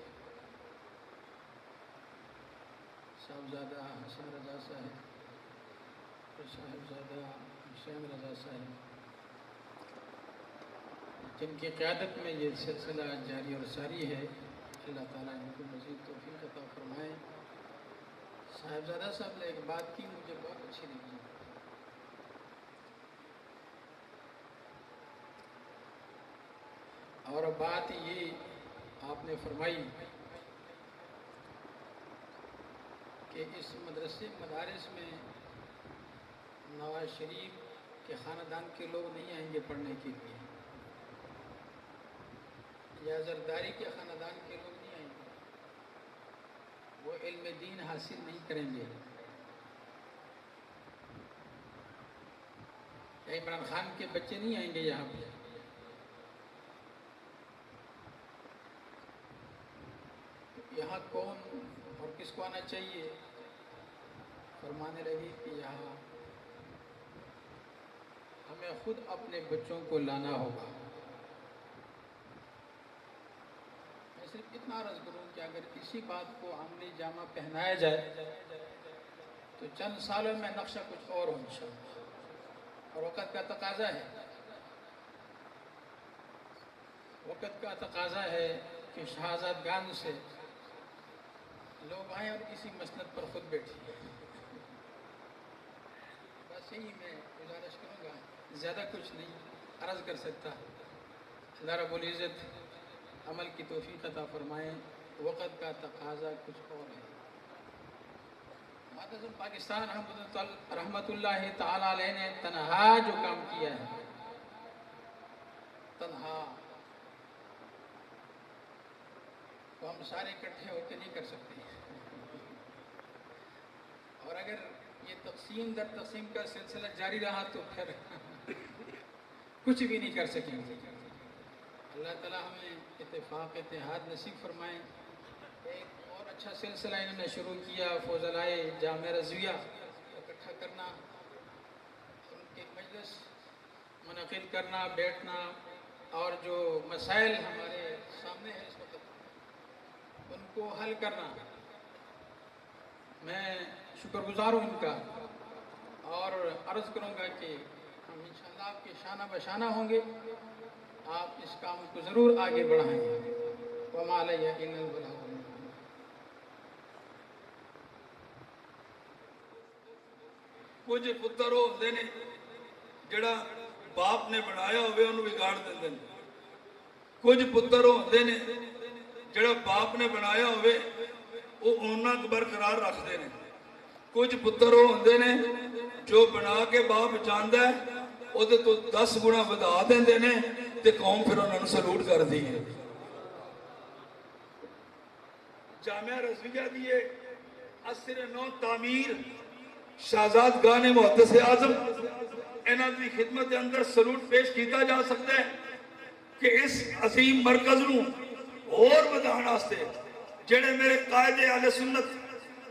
صاحبزادہ حسن رضا صاحب اور صاحبزادہ حسین رضا صاحب، جن کی قیادت میں یہ سلسلہ جاری اور ساری ہے. اللہ تعالیٰ ان کو مزید توفیق عطا فرمائے. صاحبزادہ صاحب نے ایک بات کی مجھے بہت اچھی لگی. اور بات یہ آپ نے فرمائی کہ اس مدارس میں نواز شریف کے خاندان کے لوگ نہیں آئیں گے پڑھنے کے لیے، یا زرداری کے خاندان کے لوگ نہیں آئیں گے، وہ علم دین حاصل نہیں کریں گے. یا عمران خان کے بچے نہیں آئیں گے یہاں پہ. یہاں کون اور کس کو آنا چاہیے؟ فرمانے لگے کہ یہاں ہمیں خود اپنے بچوں کو لانا ہوگا. میں صرف اتنا عرض کروں کہ اگر کسی بات کو عملی جامہ پہنایا جائے تو چند سالوں میں نقشہ کچھ اور ہو انشاءاللہ. اور وقت کا تقاضا ہے، وقت کا تقاضا ہے کہ شہزادگان سے لوگ آئیں اور کسی مسند پر خود بیٹھیں. بس یہی میں گزارش کروں گا، زیادہ کچھ نہیں عرض کر سکتا. اللہ رب العزت عمل کی توفیق عطا فرمائیں. وقت کا تقاضا کچھ اور ہے. معتزم پاکستان رحمت اللہ تعالیٰ علیہ نے تنہا جو کام کیا ہے، تنہا، تو ہم سارے اکٹھے ہو کے نہیں کر سکتے. اور اگر یہ تقسیم در تقسیم کا سلسلہ جاری رہا تو پھر کچھ بھی نہیں کر سکیں گے. اللہ تعالیٰ ہمیں اتفاق اتحاد نصیب فرمائیں. ایک اور اچھا سلسلہ انہوں نے شروع کیا، فضلائے جامعہ رضویہ اکٹھا کرنا، ان کے مجلس منعقد کرنا، بیٹھنا، اور جو مسائل ہمارے سامنے ہیں اس وقت ان کو حل کرنا. میں شکر گزار ہوں ان کا، اور عرض کروں گا کہ ہم انشاءاللہ آپ کے شانہ بشانہ ہوں گے. آپ اس کام کو ضرور آگے بڑھائیں. وما علیہ الا البلاغ. کچھ پتر وہ ہوتے ہیں جڑا باپ نے بنایا ہوئے انہوں بگاڑ دیندے ہیں. کچھ پتر وہ ہوتے ہیں جڑا باپ نے بنایا ہوئے وہ انہاں برقرار رکھتے ہیں. کچھ پتر وہ ہوتے ہیں جو بنا کے باپ چاہتا ہے وہ تو 10 گنا بدا دیندے ہیں تے قوم پھر انہوں نے سلوٹ کر دی ہے. جامعہ رضویہ دیئے اثر نو تعمیر شہزادگان محدث اعظم انہاں دی خدمت کے اندر سلوٹ پیش کیتا جا سکتا ہے کہ اس عظیم مرکز نو اور بدھان واسطے جڑے میرے قائد اہل سنت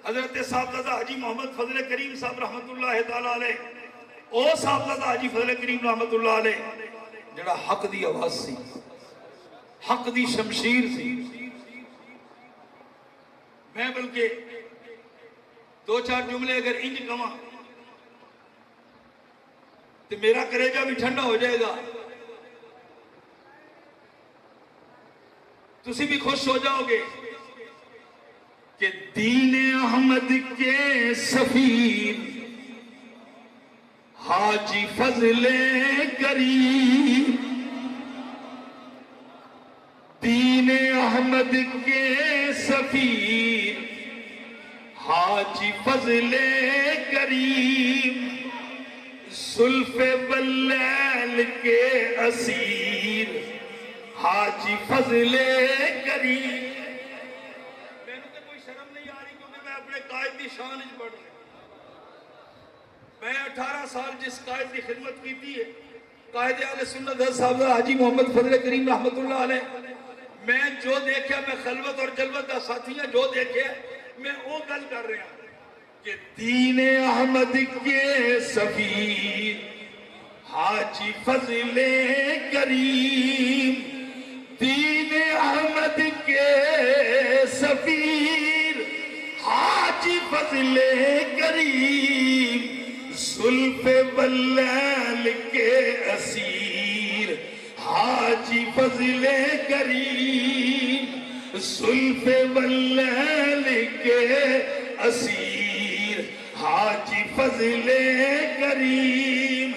حضرت صاحبزادہ حاجی محمد فضل کریم صاحب رحمت اللہ تعالیٰ علیہ، او صاحبزادہ حاجی فضل کریم رحمت اللہ علیہ جڑا حق دی آواز سی، حق دی شمشیر سی. میں بلکہ 2-4 جملے اگر انج کہاں تو میرا کلیجہ بھی ٹھنڈا ہو جائے گا، تسی بھی خوش ہو جاؤ گے کہ دین احمد کے سفیر حاجی فضل کریم احمد کے سفیر حاجی فضل کریم زلف واللیل کے اسیر حاجی فضل کریم. میں نے تو کوئی شرم نہیں آ رہی کیونکہ میں اپنے قائد کی شان وچ پڑھ رہا. میں 18 سال جس قائد کی خدمت کی تھی ہے قائد اہل سنت صاحب حاجی محمد فضل کریم رحمت اللہ علیہ. میں جو دیکھا میں خلوت اور جلوت کا ساتھیاں جو دیکھے میں وہ گل کر رہا ہوں کہ دین احمد کے سفیر حاجی فضل کریم دین احمد کے سفیر حاجی فضل کریم زلف واللیل کے اسیر حاجی فضل کریم زلف واللیل کے اسیر حاجی فضل کریم.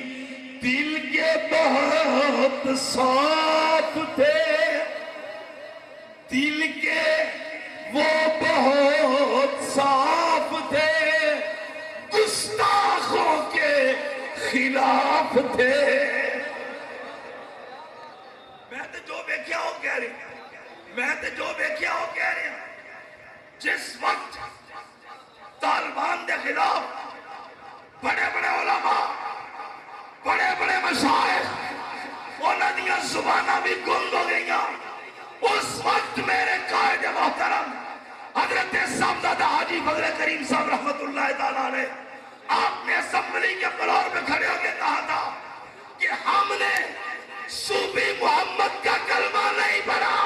دل کے بہت صاف تھے دل کے وہ بہت صاف تھے گستاخوں کے خلاف تھے. میں تو جو دیکھا ہوں کہہ رہی ہوں جس وقت طالبان کے خلاف بڑے بڑے علماء بڑے بڑے مشائخ انہاں دیاں زباناں بھی گم ہو گئیاں اس وقت میرے قائد محترم حضرت صاحبزادہ حاجی فضل کریم صاحب رحمت اللہ تعالیٰ علیہ آپ نے اسمبلی کے فلور میں کھڑے ہو کے کہا تھا کہ ہم نے صوفی محمد کا کلمہ نہیں پڑھا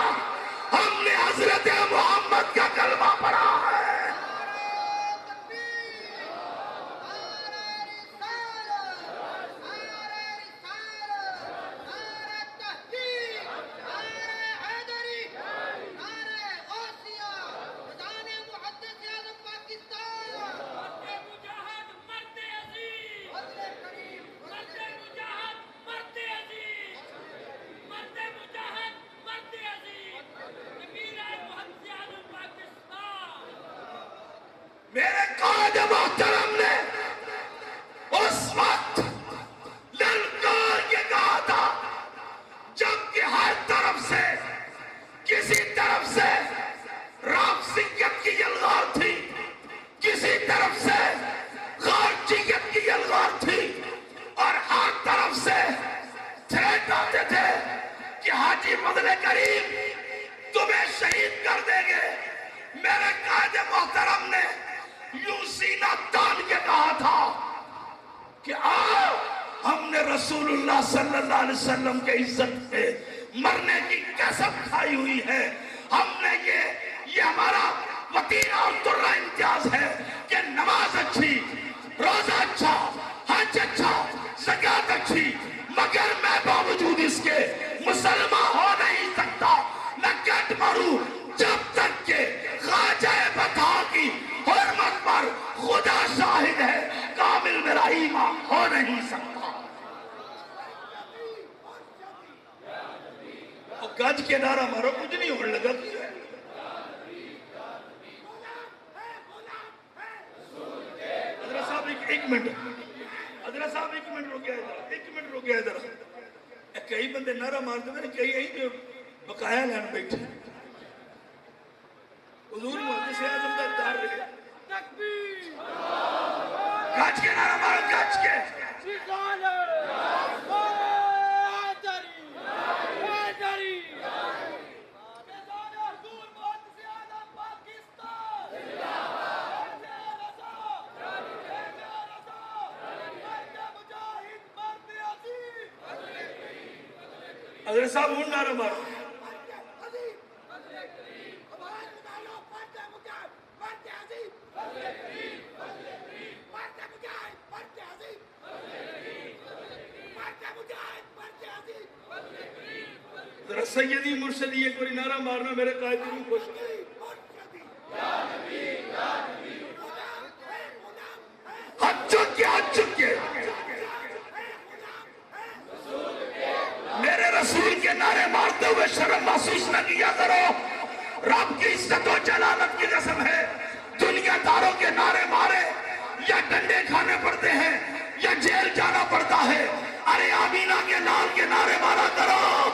ہم نے حضرت محمد کا کلمہ پڑھا ہے. میرے قائد محترم نے اس وقت للکار کے کہا تھا جبکہ ہر طرف سے کسی طرف سے رافضیت کی یلغار تھی کسی طرف سے خارجیت کی یلغار تھی اور ہر طرف سے تھریٹ آتے تھے کہ حاجی فضل کریم تمہیں شہید کر دیں گے. میرے قائد محترم نے یوں سینہ تان کے کہا تھا کہ آؤ ہم نے رسول اللہ صلی اللہ علیہ وسلم کے عزت پہ مرنے کی قسم کھائی ہوئی ہے. ہم نے یہ ہمارا وطیرہ اور درہ امتیاز ہے کہ نماز اچھی روزہ اچھا حج اچھا زکوٰۃ اچھی مگر میں باوجود اس کے مسلمان ہو نہیں سکتا. نہ کٹ ماروں جب تک کہ خواجہ بتا کی حرمت پر خدا شاہد ہے کامل میرا ایمان ہو نہیں سکتا. اور گج کے نعرہ مارو کچھ نہیں ہونے لگا. حضرت صاحب ایک منٹ رک گیا ادھر. کئی بندے نعرہ مارتے ہیں کئی یہی بقایا لین بیٹھے حضور محدث اعظم کا دار رہے. تکبیر گج کے نعرہ مارو گج کے. حضرت صاحب ہوں نعرہ مارو. ذرا سیدی مرشدی ایک باری نعرہ مارنا میرے قائد کی روح خوش. ہاتھ چک کے میرے رسول کے نام نعرے مارتے ہوئے شرم محسوس نہ کیا کرو. رب کی عزت و جلالت کی قسم ہے دنیا داروں کے نعرے مارے یا ڈنڈے کھانے پڑتے ہیں یا جیل جانا پڑتا ہے. ارے آمینہ کے لال کے نعرے مارا کرو.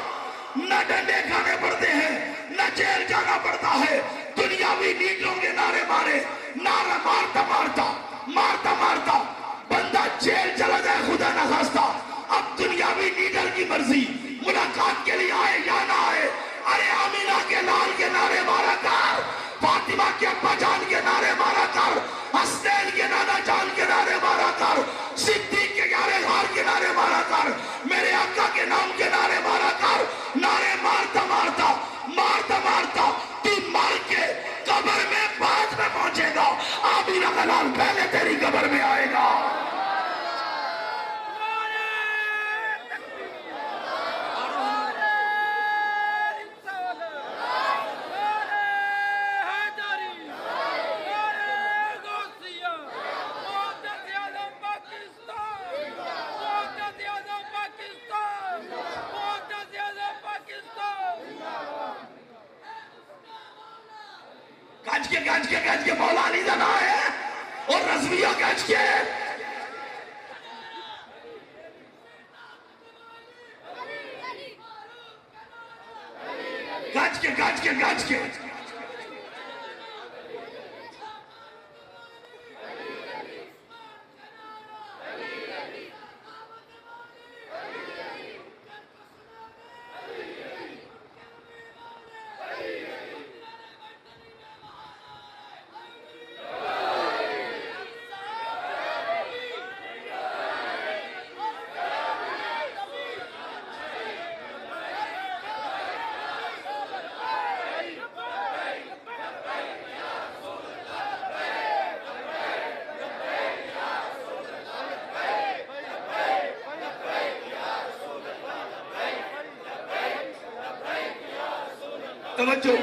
نہ ڈنڈے کھانے پڑتے ہیں نہ جیل جانا پڑتا ہے. دنیاوی لیڈروں کے نعرے مارے نعرہ مارتا مارتا مارتا مارتا بندہ جیل چلا جائے خدا نہ خواستہ. اب دنیاوی لیڈر کی مرضی ملاقات کے لیے آئے یا نہ آئے. ارے آمینہ کے لال کے نعرے مارا کر, فاطمہ کے ابا جان کے نعرے مارا کر, حسنین کے نانا جان کے نعرے مارا کر, صدیق کے یارے غار کے نعرے مارا کر, میرے آقا کے نام کے نعرے مارا کر. نعرے مارتا مارتا مارتا مارتا تو مر کے قبر میں بعد میں پہنچے گا. آمینہ کا لال پہلے تیری قبر میں آئے گا. گنج کے مولا علی زنا ہے اور رضویہ گنج کے گنج کے توجہ.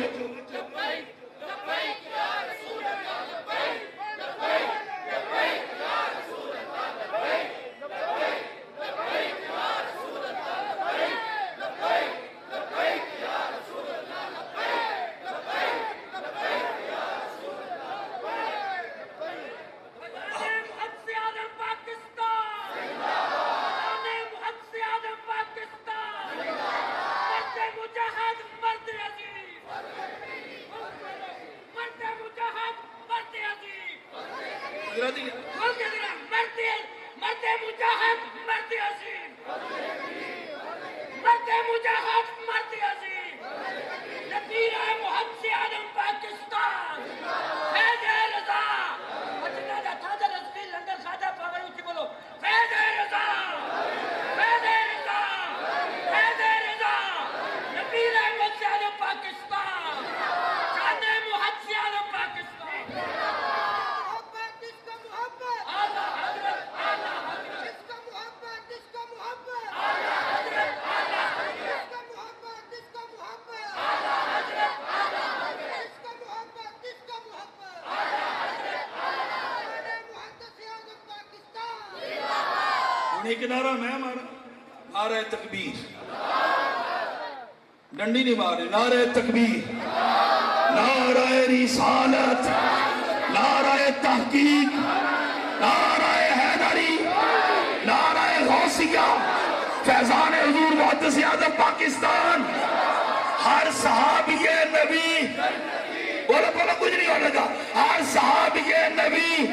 ایک نعرہ میں مارا, نعرہ تکبیر. ڈنڈی نہیں مارے, نعرہ تکبیر, نعرہ رسالت, نعرہ تحقیق, نعرہ حیدری, نعرہ غوثیہ, فیضان حضور محدث اعظم پاکستان. ہر صحابی نبی, بولو بولو کچھ نہیں ہونے لگا, ہر صحابی نبی.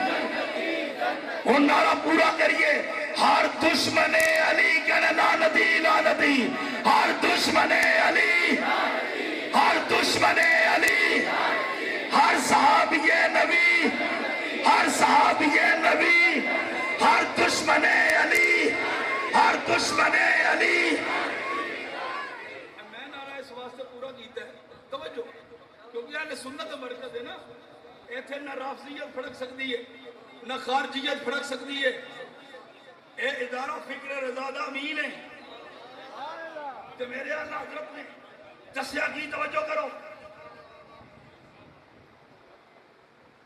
وہ نعرہ پورا کریے. ہر دشمن علی کا لعنتی لعنتی, ہر دشمن علی, ہر دشمن علی, ہر صحابی نبی, ہر صحابی نبی, ہر دشمن علی, ہر دشمن علی. میں نعرہ اس واسطے پورا کیتا ہے, توجہ, کیونکہ اہل سنت مرکز ہے نا, ایتھے نہ رافضیت پھڑک سکتی ہے نہ خارجیت پھڑک سکتی ہے. اے ادارہ فکر رضا امین ہے تو میرے اللہ حضرت نے دسیا کی توجہ کرو,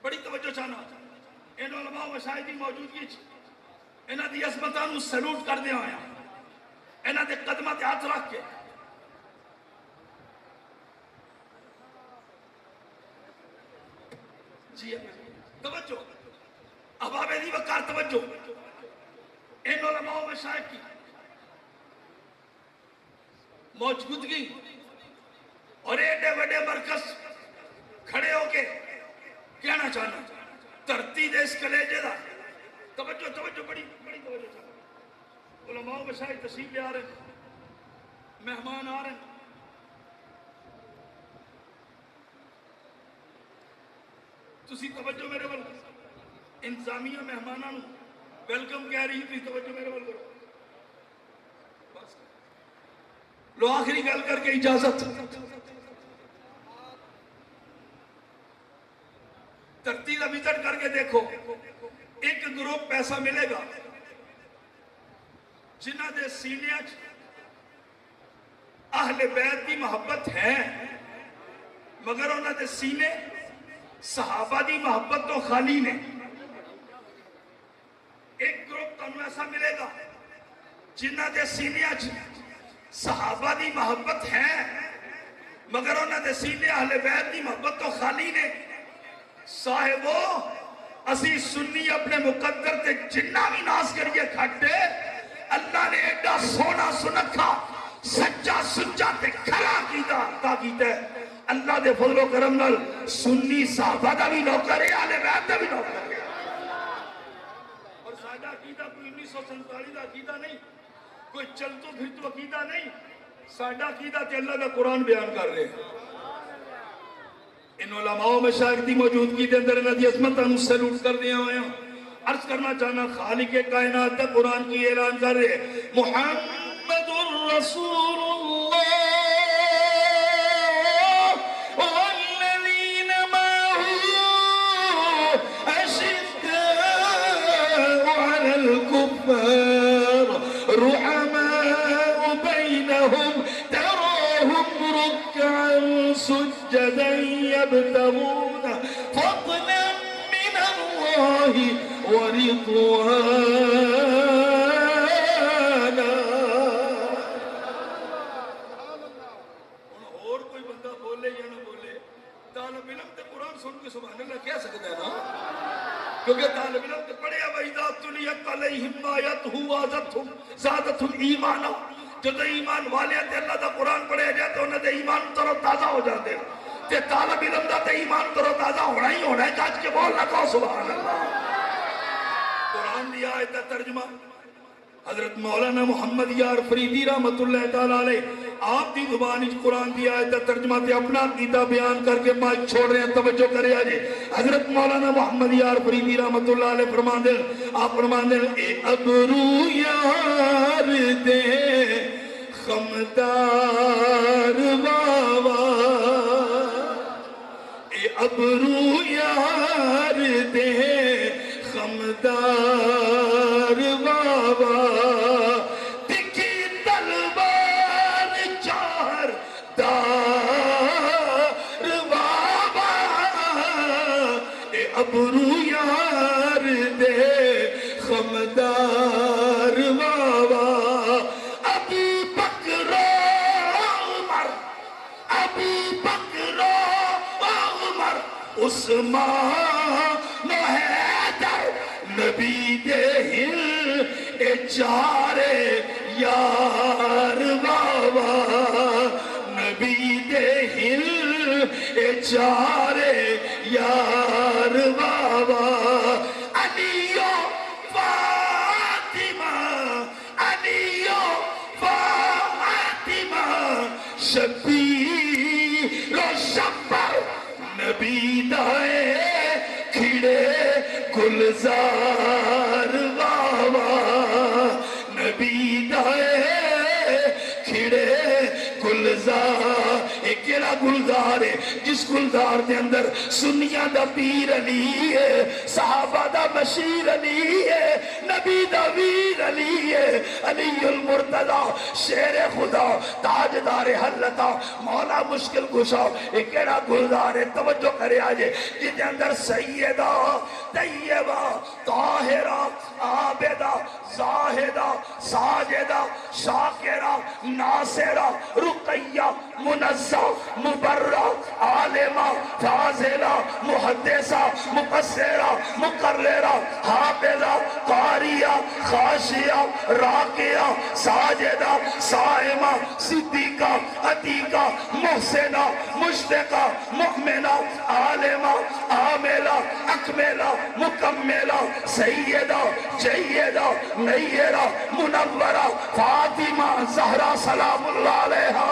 بڑی توجہ چاہنا. ان علماء و مشائخ دی موجودگی انہاں دی عظمتاں نو سلوٹ کر دیا ہویا, انہاں دے قدماں تے ہاتھ رکھ کے جی توجہ احباب علی وقار توجہ ان علماء و مشائخ کی موجودگی اور ایڈے بڑے مرکز کھڑے ہو کے کہنا چاہنا دھرتی دے اس کلیجے دا توجہ توجہ بڑی توجہ چاہنا علماء و مشائخ تشریف لے آ رہے ہیں مہمان آ رہے ہیں تسی توجہ میرے ول انتظامیہ مہمانوں ویلکم کہہ رہی تھی توجہ میرے ول کرو بس لو آخری گل کر کے اجازت دھرتی کا وزٹ کر کے دیکھو ایک گروپ پیسہ ملے گا جنہ دے سینے اہل بیت کی محبت ہے مگر انہوں دے سینے صحابہ دی محبت تو خالی نے ایک گروپ تمہیں ایسا ملے گا جنہ دے سینے صحابہ دی محبت ہے مگر انہوں دے سینے اہل بیت دی محبت تو خالی نے صاحبو اسی سنی اپنے مقدر تے جنہ بھی ناز کریے کھٹے اللہ نے ایڈا سونا سنکھا سچا سچا تے کھلا کیتا ہے اللہ دے فضل و کرم نال سنی صحابہ دا بھی نوکر ہے اہل بیت دا بھی نوکر ہے اور سادہ عقیدہ کوئی 1947 دا عقیدہ نہیں کوئی چلتو پھرتو عقیدہ نہیں سادہ عقیدہ تے اللہ دا قرآن بیان کر رہے ہیں ان علماء و مشائخ دی موجودگی دے اندر انہاں دی عظمت ہم سلوٹ کر دیا ہوئے ہیں عرض کرنا چاہنا خالق کائنات دا قرآن کی اعلان کر رہے ہیں محمد الرسول اللہ والذین معه اشداء علی الکفار رحماء بینہم تراہم رکعا سجدا يبتغون فضلا من الله ورضوانا اور کوئی بندہ بولے یا نہ بولے طالب علم تے قرآن سن کے سبحان اللہ کہہ سکتا ہے نا کیونکہ طالب علم تے پڑھے وَإِذَا تُلِيَتْ عَلَيْهِمْ آيَاتُهُ زَادَتْهُمْ ایمانا جب ایمان والے تے اللہ دا قرآن پڑھے جائے تو انہیں دے ایمان تر و تازہ ہو جاتے تے طالب علم دا تے ایمان تر و تازہ ہونا ہی ہونا ہے کاج کے بول نہ کہو سبحان اللہ قرآن دی آیت دا ترجمہ حضرت مولانا محمد یار فریدی رحمت اللہ تعالیٰ علیہ آپ دی زبان اچ قرآن دی آیت دا ترجمہ تے اپنا عقیدہ بیان کر کے مائک چھوڑ رہے ہیں توجہ کرے آجے حضرت مولانا محمد یار فریدی رحمت اللہ علیہ فرمان دے آپ فرمان دے اے ابرو یار دے خمدار بابا اے ابرو یار دے خمدار بابا تکھی تلوار چار دار بابا اے ابرو یار دے خمدار بابا ابو بکر عمر عمر عثمان حیدر نبی دے ہل اے چارے یار بابا نبی دے ہل اے چارے یار بابا علیو فاطمہ شبیر و شبر نبی دائے کھڑے گلزار بابا نبی دائے کھڑے گلزار ایک کیڑا گلزار ہے جس گلزار دے اندر سنیاں دا پیر علی ہے صحابہ دا بشیر علی ہے نبی دا ویر علی ہے علی المرتضی شیر خدا تاجدار حلتا مولا مشکل گشا ایک کیڑا گلزار ہے توجہ کرے آجے جس دے اندر سیدہ طیبہ طاہرہ عابدہ زاہدہ ساجدہ شاکرہ ناصرہ رقیہ منزہ مبرہ عالمہ فاضلہ محدثہ مفسرہ مقررہ حافظہ قاریہ خاشیہ راکعہ ساجدہ صائمہ صدیقہ عتیقہ محسنہ مشتقہ مؤمنہ عالمہ عاملہ اکملہ مکملہ سیدہ جیدہ نیرہ منورہ فاطمہ زہرا سلام اللہ علیہا۔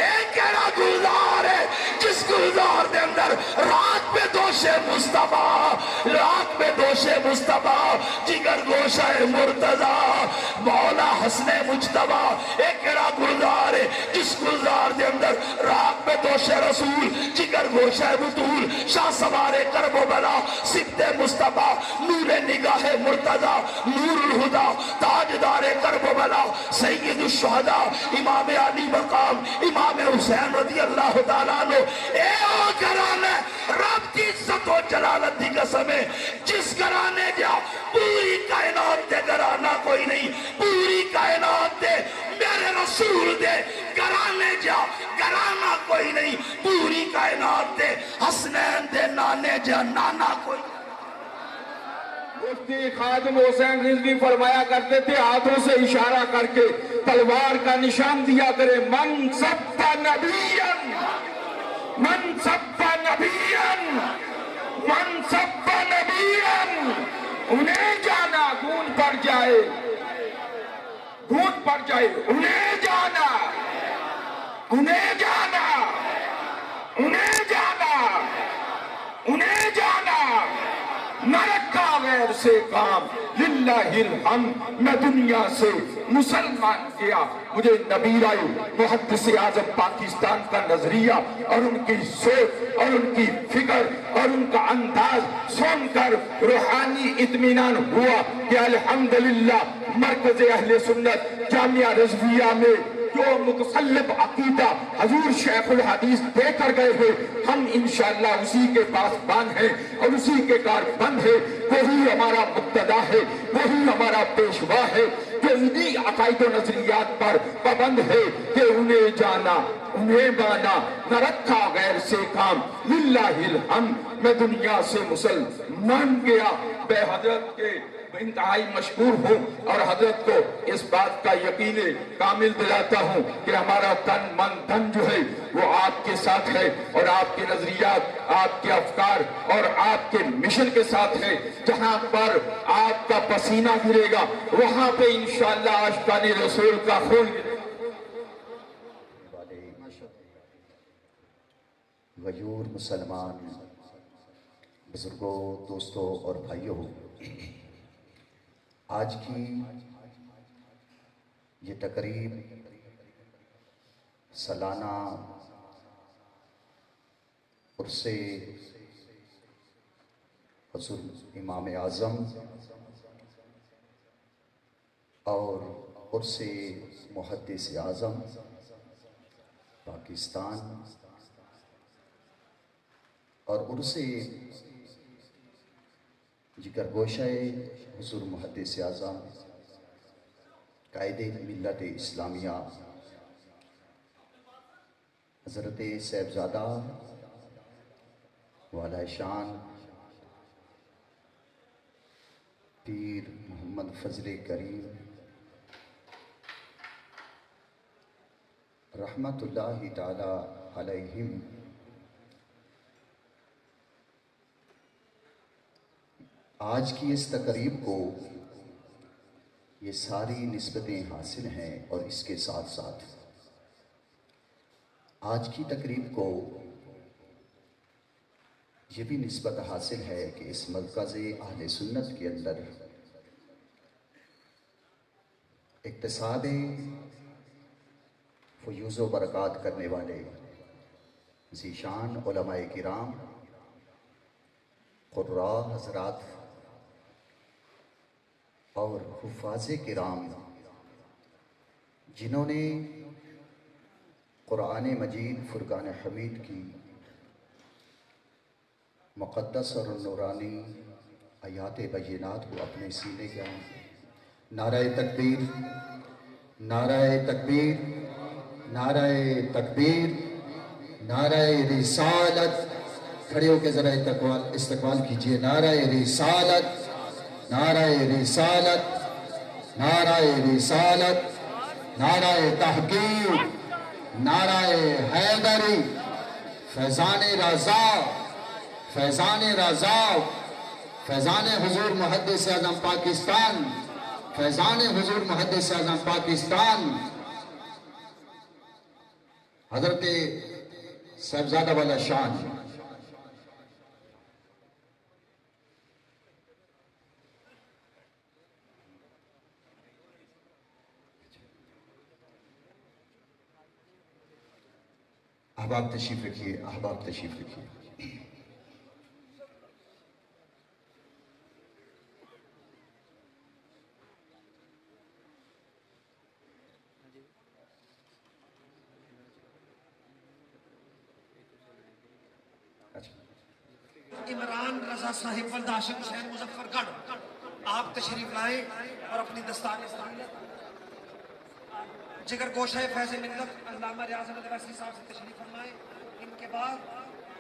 ایک ایڑا گلزار ہے جس گلزار دے اندر رات پہ دوش مصطفیٰ، رات پہ دوش مصطفیٰ، جگر گوشہ مرتضیٰ مولا حسن مجتبہ۔ ایک ایڑا گلزار ہے جس گلزار دے اندر رات پہ دوش رسول، جگر گوشہ بطول، شاہ سوار کرب و بلا، سبت مصطفیٰ، نور نگاہ مرتضیٰ، نور الہدا، تاجدار کرب و بلا، سید الشہداء، امام علی مقام، امام حسین رضی اللہ تعالیٰ عنہ۔ اے او گھرانے رب کی عزت و جلالت دی قسم ہے، جس گھرانے جا پوری کائنات دے گھرانا کوئی نہیں، پوری کائنات دے میرے رسول دے گھرانے جا گھرانا کوئی نہیں، پوری کائنات دے حسنین دے نانے جا نانا کوئی نہیں۔ مفتی خادم حسین رضوی فرمایا کرتے تھے ہاتھوں سے اشارہ کر کے تلوار کا نشان دیا کرے، من سب نبیًا، من سب نبیًا، من سب نبیًا، انہیں جانا گونج پڑ جائے، گونج پڑ جائے، انہیں جانا، انہیں جانا، انہیں جانا، انہیں جانا، نہ رکھا غیر سے کام، للہ الحمد، میں دنیا سے مسلمان کیا۔ مجھے نبیرہ محدث اعظم پاکستان کا نظریہ اور ان کی سوچ اور ان کی فکر اور ان کا انداز سن کر روحانی اطمینان ہوا کہ الحمدللہ مرکز اہل سنت جامعہ رضویہ میں جو متصلب عقیدہ حضور شیخ الحدیث دے کر گئے ہیں، ہم انشاءاللہ اسی کے پاس بان ہیں اور اسی کے کاربند ہیں۔ وہی ہمارا مقتدا ہے، وہی ہمارا پیشوا ہے جو انہی عقائد و نظریات پر پابند ہے کہ انہیں جانا، انہیں مانا، نہ رکھا غیر سے کام، للہ الحمد، میں دنیا سے مسلمان گیا۔ میں حضرت کے انتہائی مشکور ہوں اور حضرت کو اس بات کا یقین کامل دلاتا ہوں کہ ہمارا تن من دھن جو ہے وہ آپ کے ساتھ ہے اور آپ کے نظریات، آپ کے افکار اور آپ کے مشن کے ساتھ ہے۔ جہاں پر آپ کا پسینہ گرے گا وہاں پہ انشاءاللہ عاشقان رسول کا خون غیور مسلمان بزرگوں، دوستوں اور بھائیوں، آج کی یہ تقریب سالانہ عرس حضور امام اعظم اور عرس محدث اعظم پاکستان اور عرس جگر گوشہ حضور محدث اعظم قائد ملت اسلامیہ حضرت صاحبزادہ والا شان پیر محمد فضل کریم رحمت اللہ تعالی علیہم آج کی اس تقریب کو یہ ساری نسبتیں حاصل ہیں اور اس کے ساتھ ساتھ آج کی تقریب کو یہ بھی نسبت حاصل ہے کہ اس مرکز اہل سنت کے اندر اقتصاد فیوز و برکات کرنے والے ذیشان علماء کرام قراء حضرات اور حفاظ کرام جنہوں نے قرآن مجید فرقان حمید کی مقدس اور نورانی آیات بینات کو اپنے سینے کے نعرہ تکبیر، نعرہ تکبیر، نعرہ تکبیر، نعرہ رسالت، کھڑے ہو کے ذرا استقبال کیجئے. نعرہ رسالت، نعرہ رسالت، نعرہ رسالت، نعرہ تحقیق، نعرہ حیدری. فیضان رضا، فیضان رضا، فیضان حضور محدث اعظم پاکستان، فیضان حضور محدث اعظم پاکستان حضرت صاحبزادہ والا شان. احباب تشریف رکھیے، احباب تشریف رکھیے. عمران رضا صاحب ولد ہاشم حسین مظفر گڑھ آپ تشریف لائیں اور اپنی دستار جگر گوشہ فیض ملت علامہ ریاض احمد ویسی صاحب سے تشریف فرمائیں. ان کے بعد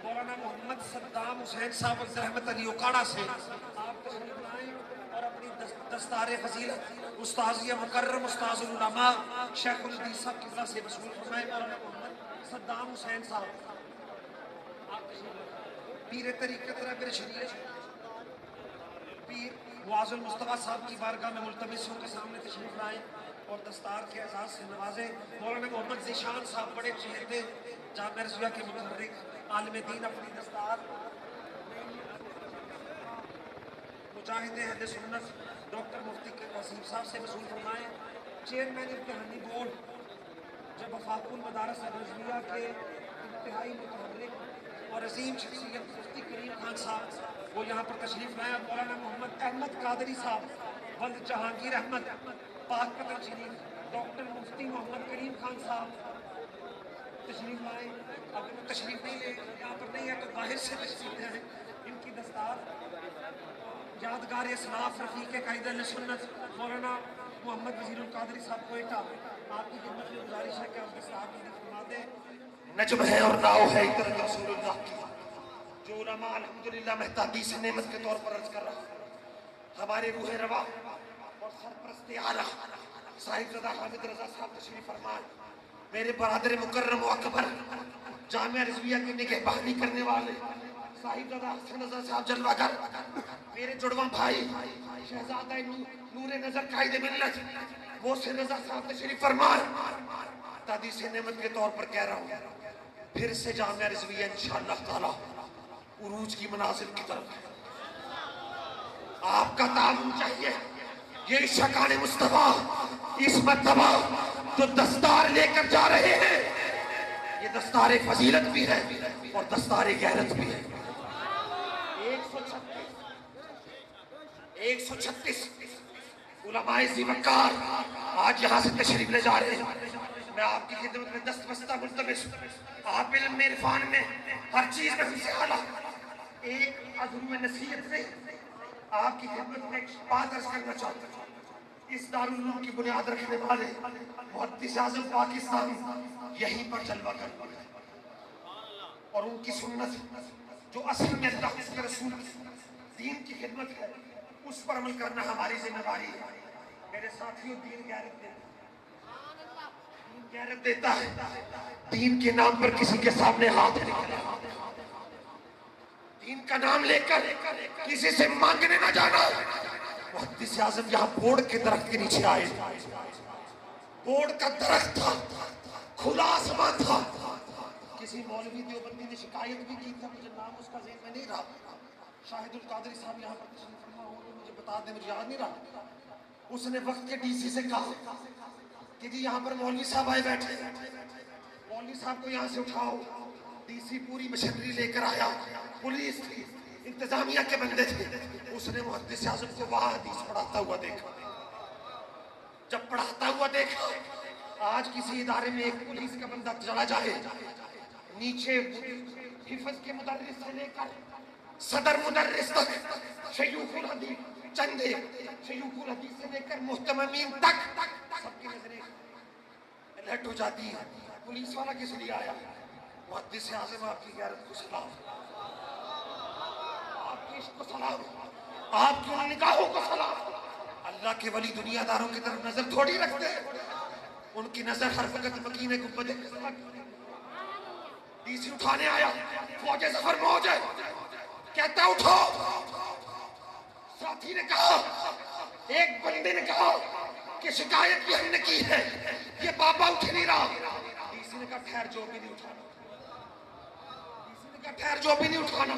مولانا محمد صدام حسین صاحب ولد رحمت علی اوکاڑا سے آپ تشریف لائیں اور اپنی دستار فضیلت استاذیہ مکرم استاذ العلماء شیخ الحدیث صاحب قبلہ سے وصول فرمائیں. مولانا محمد صدام حسین صاحب آپ تشریف لائیں. پیر طریقت رہبر شریعت پیر معاذ المصطفیٰ صاحب کی بارگاہ میں ملتمسوں کے سامنے تشریف لائیں اور دستار کے اعزاز سے نوازیں. مولانا محمد ذیشان صاحب بڑے چہتے جامعہ رضویہ کے متحرک عالم دین اپنی دستار مجاہد اہل سنت ڈاکٹر مفتی کے وسیم صاحب سے وصول فرمائیں. چیئرمین امتحانی بورڈ جب وفاق المدارس رضویہ کے انتہائی متحرک اور عظیم شخصیت مفتی کریم خان صاحب وہ یہاں پر تشریف لائیں. مولانا محمد احمد قادری صاحب ولد جہانگیر احمد پاک پتن شریف ڈاکٹر مفتی محمد کریم خان صاحب تشریف لائیں. اگر وہ تشریف نہیں لے یہاں پر نہیں ہے تو باہر سے تشریف لے آئیں. ان کی دستار یادگار اسلاف رفیق قائد اہل سنت مولانا محمد وزیر القادری صاحب کوئٹہ آپ کی خدمت میں گزارش ہے کہ آپ دستار کی فرما دیں. نجم ہے اور ناؤ ہے ادھر رسول اللہ کی جو علماء الحمدللہ محتاجی سے نعمت کے طور پر عرض کر رہا. ہمارے روح روا اور سرپرست اعلیٰ صاحب زدہ حامد رضا صاحب تشریف فرمائیں. میرے برادر مکرم و اکبر جامعہ رضویہ کی نگہبانی کرنے والے صاحب زدہ حسن رضا صاحب جلوہ گر میرے جڑواں بھائی شہزادہ نور نظر قائد ملت محسن رضا صاحب تشریف فرمائیں. تعدیث نعمت کے طور پر کہہ رہا ہوں پھر سے جامعہ رضویہ انشاءاللہ تعالی عروج کی منازل کی طرف ہے. آپ کا تعاون چاہیے. یہ شکان مصطفیٰ اس مرتبہ تو دستار لے کر جا رہے ہیں یہ دستار فضیلت بھی ہے اور دستار غیرت بھی ہے. 136 علماء ذیوکار آج یہاں سے تشریف لے جا رہے ہیں. میں آپ کی خدمت میں دست بستہ ملتمس آپ علم میں عرفان میں ہر چیز میں سے اعلیٰ ایک عظم نصیحت میں آپ کی خدمت میں ایک بات عرض کرنا چاہتا ہوں. اس دارالعلوم کی بنیاد رکھنے والے محدث اعظم پاکستان یہیں پر جلوہ کر اور ان کی سنت جو اصل میں اللہ کے رسول دین کی خدمت ہے اس پر عمل کرنا ہماری ذمہ داری ہے. میرے ساتھیوں دین غیرت دیتا ہے. دین کے نام پر کسی کے سامنے ہاتھ نہیں کرنا. دین کا نام لے کر کسی سے مانگنے نہ جانا. محدث اعظم یہاں بوڑ کے درخت کے نیچے آئے. بوڑ کا درخت تھا کھلا آسمان تھا. کسی مولوی دیوبندی نے شکایت بھی کی تھی مجھے نام اس کا ذہن میں نہیں رہا. شاہد القادری صاحب یہاں پر تشریف فرما ہوں مجھے بتا دیں مجھے یاد نہیں رہا. اس نے وقت کے ڈی سی سے کہا کہ جی یہاں پر مولوی صاحب آئے بیٹھے مولوی صاحب کو یہاں سے اٹھاؤ. ڈی سی پوری مشنری لے کر آیا. پولیس تھی انتظامیہ کے بندے تھے. اس نے محدث اعظم کو وہاں حدیث پڑھاتا ہوا دیکھا. جب پڑھاتا ہوا دیکھا آج کسی ادارے میں ایک پولیس کا بندہ چلا جائے نیچے حفظ کے مدرس سے لے کر صدر مدرس تک شیوخ الحدیث چندے شیوخ الحدیث سے لے کر محتممین تک سب کی نظریں الرٹ ہو جاتی ہیں. پولیس والا کس لیے آیا؟ محدث اعظم آپ کی غیرت کو سلام. کو سلام، آپ کی ان نگاہوں کو سلام۔ اللہ کے ولی دنیا داروں کی طرف نظر تھوڑی رکھتے ہیں، ان کی نظر ہر وقت مکین گنبد ڈی سی اٹھانے آیا، فوج ظفر موج ہے، کہتا اٹھو، ساتھی نے کہا، ایک بندے نے کہا کہ شکایت بھی ہم نے کی ہے، یہ بابا اٹھ نہیں رہا۔ ڈی سی نے کہا ٹھہر، جو بھی نہیں اٹھانا، ڈی سی نے کہا ٹھہر، جو بھی نہیں اٹھانا۔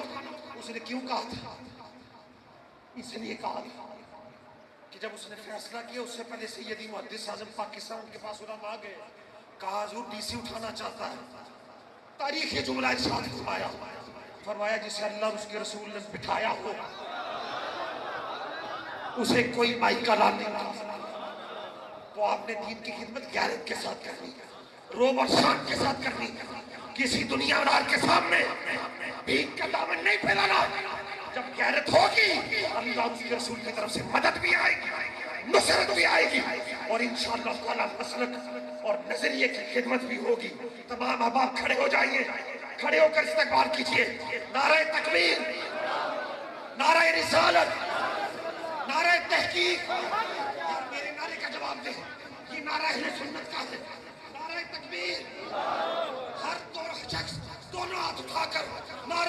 اس نے کیوں کہا تھا؟ اس لیے کہا تھا کہ جب اس نے فیصلہ کیا اس سے پہلے سیدی محدث اعظم پاکستان کے پاس علماء گئے، کہا حضور ڈی سی اٹھانا چاہتا ہے، تاریخ یہ جملہ ارشاد فرمایا، فرمایا جسے اللہ اور اس کے رسول نے بٹھایا ہو اسے کوئی مائی کا لال نہیں اٹھا سکتا۔ تو آپ نے دین کی خدمت غیرت کے ساتھ کرنی، روب اور شان کے ساتھ کرنی، کسی دنیا دار کے سامنے بھیک کا دامن نہیں پھیلانا۔ جب غیرت ہوگی اللہ اور اس کے رسول کی طرف سے مدد بھی آئے گی، نصرت بھی آئے گی، اور انشاءاللہ تعالیٰ مسلک اور نظریے کی خدمت بھی ہوگی۔ تمام احباب کھڑے ہو جائیے، کھڑے ہو کر استقبال کیجیے۔ نعرہ تکبیر، نعرہ رسالت، نعرہ تحقیق۔ میرے نعرے کا جواب دے، یہ نعرہ اہل سنت کا ہے۔ نعرہ تکبیر، ہر دو شخص دونوں ہاتھ اٹھا کر نعرہ